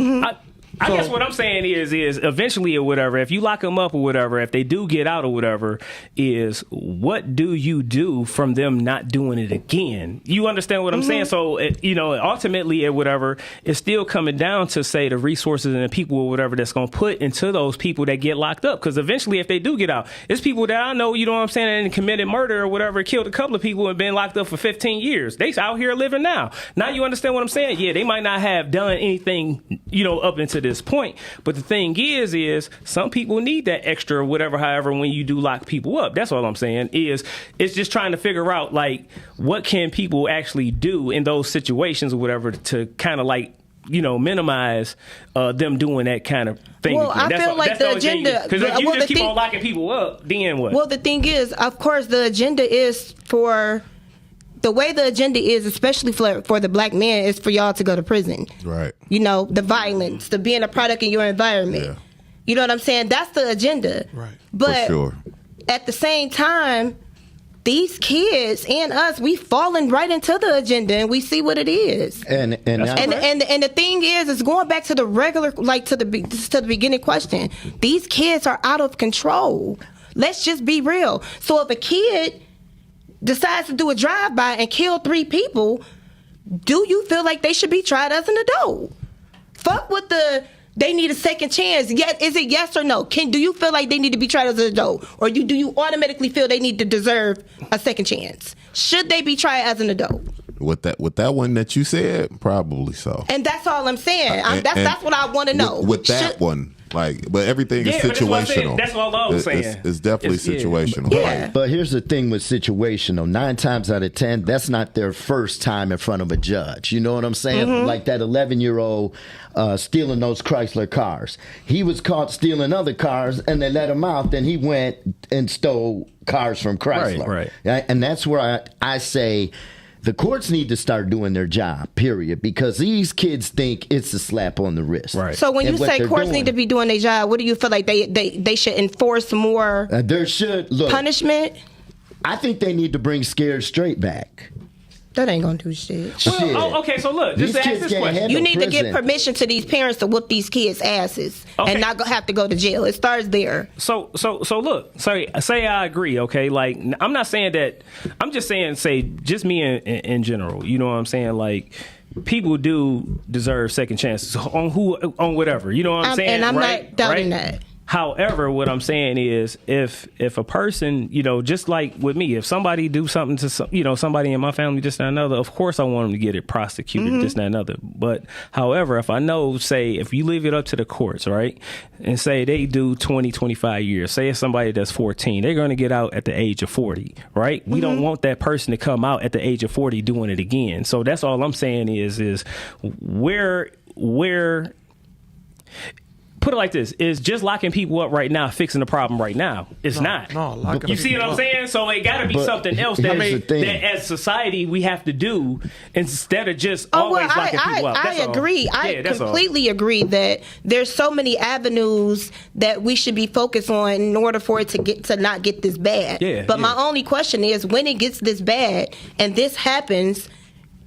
I guess what I'm saying is eventually or whatever, if you lock them up or whatever, if they do get out or whatever, is what do you do from them not doing it again? You understand what I'm saying? So, ultimately or whatever, it's still coming down to, say, the resources and the people or whatever that's going to put into those people that get locked up. Because eventually, if they do get out, it's people that I know, you know what I'm saying, and committed murder or whatever, killed a couple of people and been locked up for 15 years. They out here living now. Now you understand what I'm saying? Yeah, they might not have done anything, up until this point, but the thing is some people need that extra whatever, however, when you do lock people up. That's all I'm saying. It's just trying to figure out, like, what can people actually do in those situations or whatever to kind of like, minimize them doing that kind of thing. Well, again. I feel like the agenda, because if you just keep on locking people up, then what? Well, the thing is, of course, the agenda is for. The way the agenda is, especially for the black man, is for y'all to go to prison. Right. The violence, the being a product in your environment. Yeah. You know what I'm saying? That's the agenda. Right. But for sure. At the same time, these kids and us, we falling right into the agenda, and we see what it is. And the thing is going back to the regular, like to the beginning question. These kids are out of control. Let's just be real. So if a kid decides to do a drive-by and kill 3 people, do you feel like they should be tried as an adult? Fuck with they need a second chance. Is it yes or no? Do you feel like they need to be tried as an adult? Or do you automatically feel they need to deserve a second chance? Should they be tried as an adult? With that one that you said, probably so. And that's all I'm saying. That's what I want to know. With that one. But everything is situational. That's all I was saying. It's definitely situational. Yeah. But here's the thing with situational. 9 times out of 10, that's not their first time in front of a judge. You know what I'm saying? Like that 11-year-old stealing those Chrysler cars. He was caught stealing other cars, and they let him out. Then he went and stole cars from Chrysler. Right. And that's where I say the courts need to start doing their job, period, because these kids think it's a slap on the wrist. Right. So when you say courts need to be doing their job, what do you feel like they should enforce more there should, look, punishment? I think they need to bring Scared Straight back. That ain't gonna do shit. Well, okay, so look, These just ask kids this can't question. handle You need to give prison. permission to these parents to whoop these kids' asses Okay. and not have to go to jail. It starts there. So look, say I agree, okay? Like, I'm not saying that. I'm just saying, just me in general. You know what I'm saying? Like, people do deserve second chances on whatever. You know what I'm saying? And I'm right? not doubting Right? that. However, what I'm saying is, if a person, just like with me, if somebody do something to somebody in my family, this and another, of course I want them to get it prosecuted, this and another. But however, if I know, say, if you leave it up to the courts, right, and say they do 20, 25 years, say it's somebody that's 14, they're going to get out at the age of 40, right? We don't want that person to come out at the age of 40 doing it again. So that's all I'm saying is where. Put it like this: is just locking people up right now fixing the problem right now? It's not. No, You see what I'm saying? So it got to be something else that as society we have to do instead of just always locking people up. I agree. I completely agree that there's so many avenues that we should be focused on in order for it to not get this bad. But my only question is, when it gets this bad and this happens,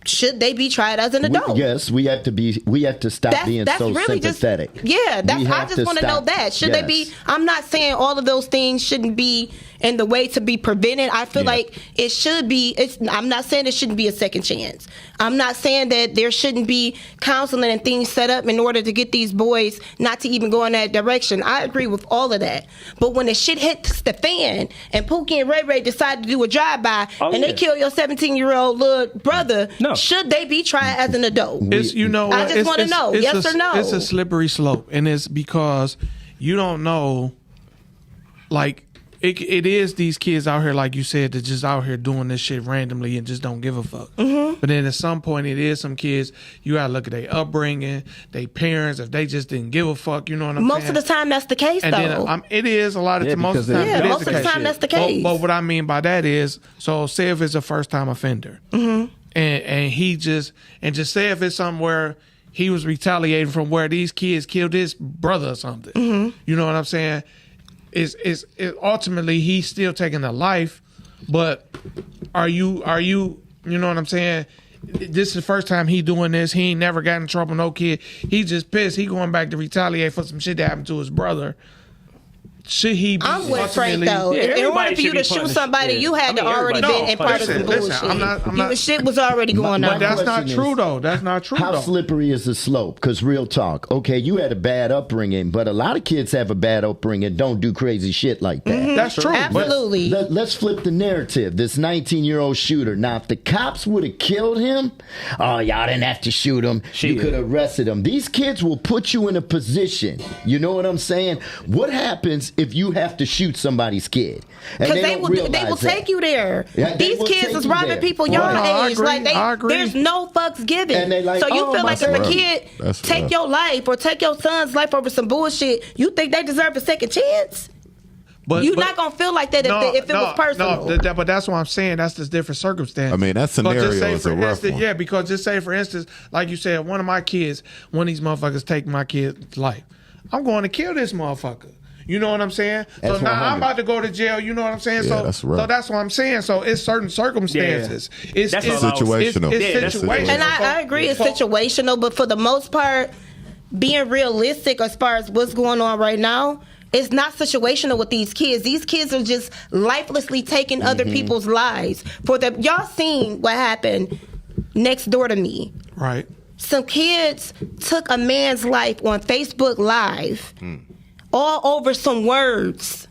should they be tried as an adult? Yes, we have to stop being so really sympathetic. I just want to know that. Should they be? I'm not saying all of those things shouldn't be in the way to be prevented. I feel like it should be. I'm not saying it shouldn't be a second chance. I'm not saying that there shouldn't be counseling and things set up in order to get these boys not to even go in that direction. I agree with all of that. But when the shit hits the fan and Pookie and Ray Ray decide to do a drive-by and they kill your 17-year-old little brother, should they be tried as an adult? I just want to know, yes or no? It's a slippery slope, and it's because you don't know, like, it is these kids out here, like you said, that just out here doing this shit randomly and just don't give a fuck. But then at some point, it is some kids, you gotta look at their upbringing, their parents, if they just didn't give a fuck, you know what I'm saying? Most of the time, that's the case, and though. Then, it is a lot of most of the time. Yeah, most of the time, that's the case. But what I mean by that is, so say if it's a first-time offender, and he just say if it's somewhere he was retaliating from where these kids killed his brother or something, you know what I'm saying? Is ultimately he's still taking a life, but are you know what I'm saying? This is the first time he doing this. He ain't never got in trouble, no kid. He just pissed. He going back to retaliate for some shit that happened to his brother. Should he be? I'm with Frank though. In order for you to shoot somebody, you had to already been in part of some bullshit. I'm not, shit was already going on. But that's not true though. That's not true. How slippery is the slope? Because real talk, okay, you had a bad upbringing, but a lot of kids have a bad upbringing, don't do crazy shit like that. That's true. Absolutely. Let's flip the narrative. This 19-year-old shooter. Now, if the cops would have killed him, y'all didn't have to shoot him. You could have arrested him. These kids will put you in a position. You know what I'm saying? What happens if you have to shoot somebody's kid? Because they will take you there. Yeah, these kids is robbing people your age. I agree. There's no fucks given. And they like, so you feel like if a kid take your life or take your son's life over some bullshit, you think they deserve a second chance? You're not gonna feel like that if it was personal. No, but that's what I'm saying. That's just different circumstances. I mean, that scenario is a rough one. Yeah, because just say, for instance, like you said, one of my kids, one of these motherfuckers take my kid's life. I'm going to kill this motherfucker. You know what I'm saying? That's so now 100. I'm about to go to jail. You know what I'm saying? Yeah, that's rough. So that's what I'm saying. So it's certain circumstances. It's situational. It's situational. And I agree, it's situational. But for the most part, being realistic as far as what's going on right now, it's not situational with these kids. These kids are just lifelessly taking other people's lives. Y'all seen what happened next door to me? Right. Some kids took a man's life on Facebook Live. All over some words.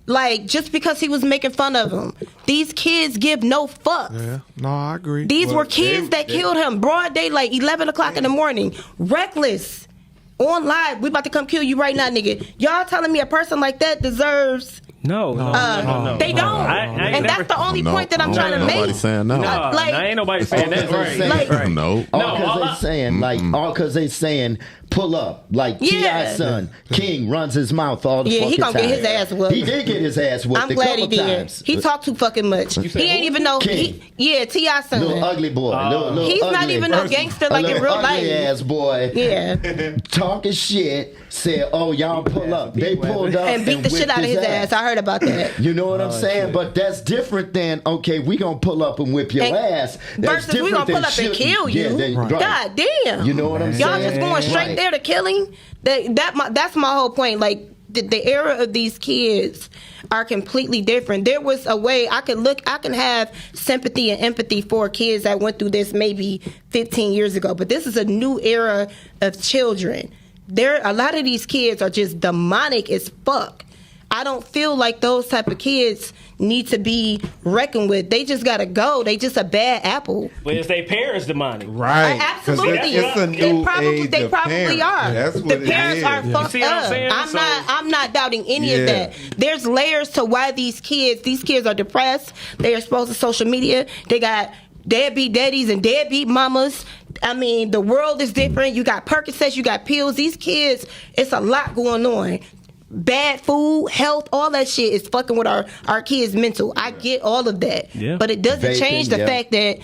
Like, just because he was making fun of him. These kids give no fucks. Yeah, no, I agree. These were kids that killed him broad daylight, 11 o'clock in the morning. Reckless. On live. We about to come kill you right now, nigga. Y'all telling me a person like that deserves... No. They don't. And that's the only point that I'm trying to make. Nobody saying no. Ain't nobody saying that. Right. No. All because they saying pull up. Like T.I.'s son, King runs his mouth all the fucking time. He gonna get his ass whooped. He did get his ass whooped. I'm glad he did. Times. He talked too fucking much. He ain't even know. T.I.'s son. Little ugly boy. He's ugly, not even no gangster like in real life. Ass boy. Yeah. Talking shit. Said, y'all pull up. They pulled up and beat the shit out of his ass. I heard heard about that. You know what I'm saying? But that's different than, okay, we gonna pull up and whip your ass. That's Versus we gonna pull up and kill you. Right. God damn. You know what I'm saying? Y'all just going straight there to killing. That's my whole point. Like the era of these kids are completely different. There was a way I can have sympathy and empathy for kids that went through this maybe 15 years ago, but this is a new era of children. A lot of these kids are just demonic as fuck. I don't feel like those type of kids need to be reckoned with. They just gotta go. They just a bad apple. But it's their parents demonic. Right. Absolutely. It's a new age they of probably parents. are. That's what the it parents is. are fucked See what I'm up. saying? I'm not doubting any of that. There's layers to why these kids are depressed. They are exposed to social media. They got deadbeat daddies and deadbeat mamas. I mean, the world is different. You got Percocets, you got pills. These kids, it's a lot going on. Bad food, health, all that shit is fucking with our kids' mental. I get all of that. Yeah. But it doesn't change the fact that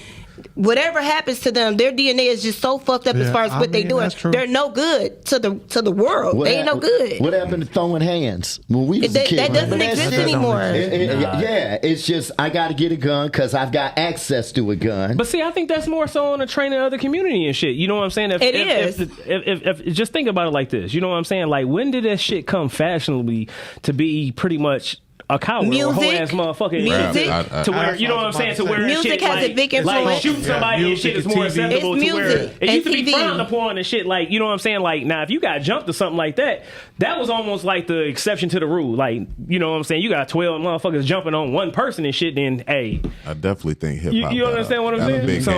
whatever happens to them, their DNA is just so fucked up as far as what they doing. They're no good to the world. They ain't no good. What happened to throwing hands when we was a kid? That doesn't exist anymore. Yeah, it's just I got to get a gun because I've got access to a gun. But see, I think that's more so on the training of the community and shit. You know what I'm saying? If just think about it like this. You know what I'm saying? Like, when did that shit come fashionably to be pretty much a coward or a whole ass motherfucker? Music. To where, you know what I'm saying? To where music shit, has a big influence. like shooting somebody and shit is more acceptable. It's to where music it used to and be TV. frowned upon and shit. Like, you know what I'm saying? Like, now if you got jumped or something like that, that was almost like the exception to the rule. Like, you know what I'm saying? You got 12 motherfuckers jumping on one person and shit. Then, hey, I definitely think hip hop. You understand what I'm saying? So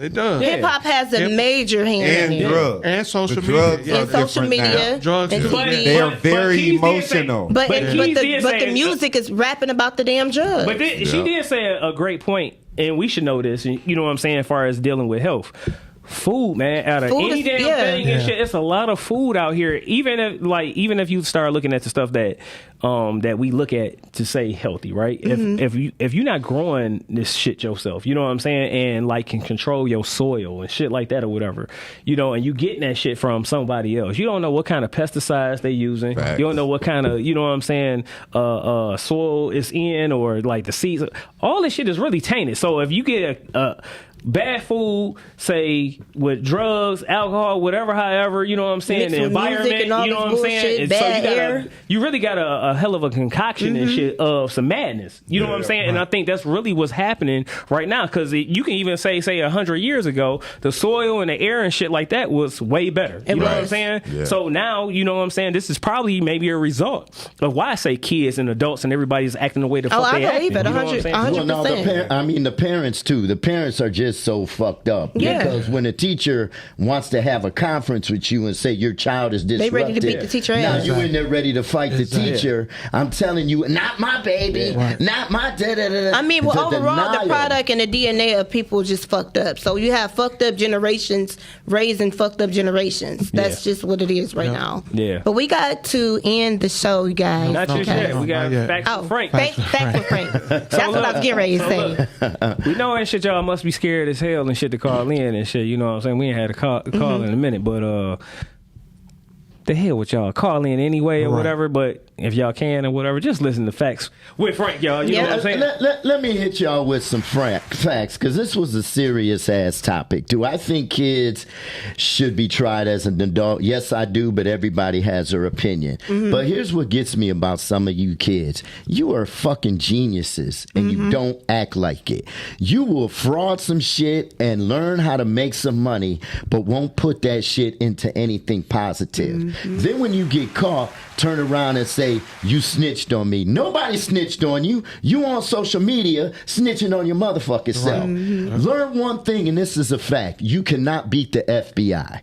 It does. Hip hop has a major hand And in it. drugs. And social The media. drugs Yeah. are And social different media. now. Drugs and too. TV. They are But very Keys did say- emotional. But Keys did the say- music is rapping about the damn drugs. But she did say a great point, and we should know this. You know what I'm saying, as far as dealing with health. Food, man, out of Food any is- damn yeah. thing and shit, it's a lot of food out here. Even if you start looking at the stuff that we look at to say healthy, right? If you're not growing this shit yourself, you know what I'm saying, and like can control your soil and shit like that or whatever, you know, and you getting that shit from somebody else, you don't know what kind of pesticides they using. Facts. You don't know what kind of, you know what I'm saying, soil is in, or like the seeds. All this shit is really tainted. So if you get a bad food, say with drugs, alcohol, whatever, however, you know what I'm saying, Mixed the with music environment, and all you know what this I'm saying. bullshit, And bad so air. you really got a hell of a concoction and shit of some madness. You know what I'm saying? And I think that's really what's happening right now, because you can even say 100 years ago, the soil and the air and shit like that was way better. You know what I'm saying? Yeah. So now, you know what I'm saying, this is probably maybe a result of why I say kids and adults and everybody's acting the way the fuck I they acting. believe it, You know what I'm saying? 100%. Well, no, the parents too. The parents are just so fucked up. Yeah. Because when a teacher wants to have a conference with you and say your child is disruptive, They ready to beat the teacher now ass. you in there ready to fight the teacher. I'm telling you, not my baby, not my da-da-da-da. I mean, well, The overall, denial. the product and the DNA of people just fucked up. So you have fucked up generations raising fucked up generations. That's just what it is right now. Yeah. But we got to end the show, you guys. Not just yet. We got Not yet. facts Oh, with Frank. Facts with Frank. That's what I was getting ready to say. We know and shit, y'all must be scared as hell and shit to call in and shit. You know what I'm saying? We ain't had a call in a minute, but the hell with y'all. Call in anyway or whatever, but if y'all can or whatever, just listen to facts with Frank, y'all. You know what I'm saying? Let me hit y'all with some facts, because this was a serious ass topic. Do I think kids should be tried as an adult? Yes, I do, but everybody has their opinion. But here's what gets me about some of you kids. You are fucking geniuses, and you don't act like it. You will fraud some shit and learn how to make some money, but won't put that shit into anything positive. Then when you get caught, turn around and say, you snitched on me. Nobody snitched on you. You on social media snitching on your motherfucking self. Learn one thing, and this is a fact. You cannot beat the FBI.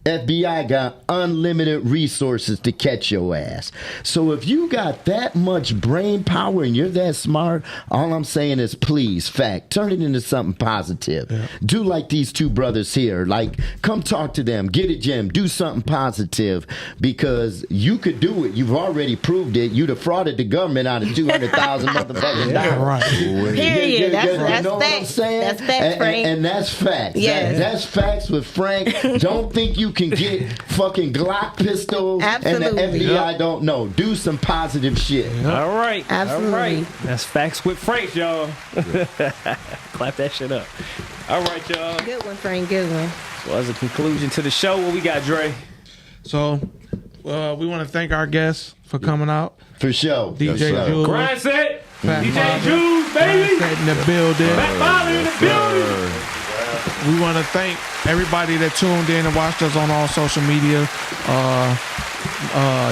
FBI got unlimited resources to catch your ass. So if you got that much brain power and you're that smart, all I'm saying is please, turn it into something positive. Yeah. Do like these two brothers here. Like, come talk to them. Get a gym. Do something positive, because you could do it. You've already proved it. You'd have frauded the government out of 200,000 motherfuckers. Right. Period. That's you know facts. what I'm saying? That's facts, Frank. And that's facts. Yes. That's facts with Frank. Don't think you can get fucking Glock pistols Absolutely. and the FBI don't know. Do some positive shit. All right. Absolutely. All right. That's Facts with Frank, y'all. Clap that shit up. All right, y'all. Good one, Frank. Good one. So as a conclusion to the show, what we got, Dre? So we want to thank our guests for coming out. For sure. DJ Jules. Grind set. Fat DJ Father. Jules, baby. Set in the building. Fat Father in the building. We want to thank everybody that tuned in and watched us on all social media,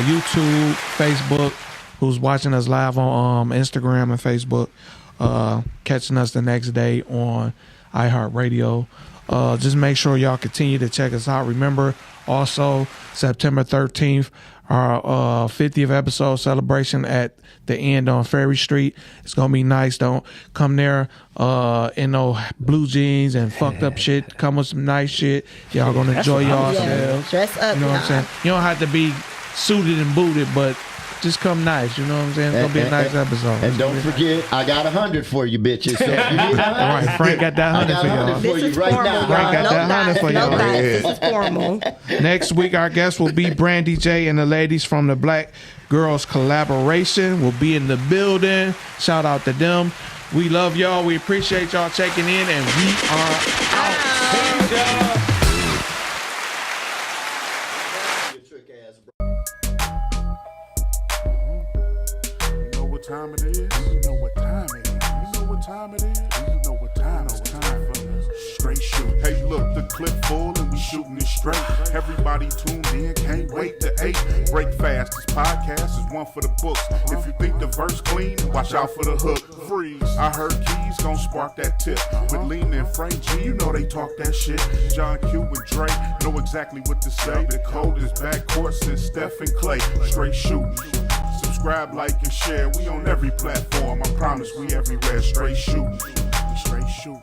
YouTube, Facebook, who's watching us live on Instagram and Facebook, catching us the next day on iHeartRadio. Just make sure y'all continue to check us out. Remember, also, September 13th, our 50th episode celebration at the end on Ferry Street. It's going to be nice. Don't come there in no blue jeans and fucked up shit. Come with some nice shit. Y'all going to enjoy yourselves. Dress up, You know what I'm saying? You don't have to be suited and booted, but just come nice. You know what I'm saying? It's going to be a nice episode. And don't forget, I got 100 for you, bitches. So if you need 100, All right, Frank got that 100 for y'all. for you right now. Frank got that 100 for y'all. This is formal. Next week, our guest will be Brandy J and the ladies from the Black Girls Collaboration will be in the building. Shout out to them. We love y'all. We appreciate y'all checking in, and we are out. Peace, y'all. You know what time it is? You know what time it is? You know what time it is? You know what time it is? Time for straight shoot. Hey, look, the clip full and we shooting it straight. Everybody tuned in, can't wait to 8. Break fast. This podcast is one for the books. If you think the verse clean, watch out for the hook. Freeze. I heard Keys gon' spark that tip. With Lean and Frank G, you know they talk that shit. John Q and Dre know exactly what to say. The coldest backcourt since Steph and Clay. Straight shooting. Subscribe, like, and share. We on every platform. I promise we everywhere. Straight shooting. Straight shooting.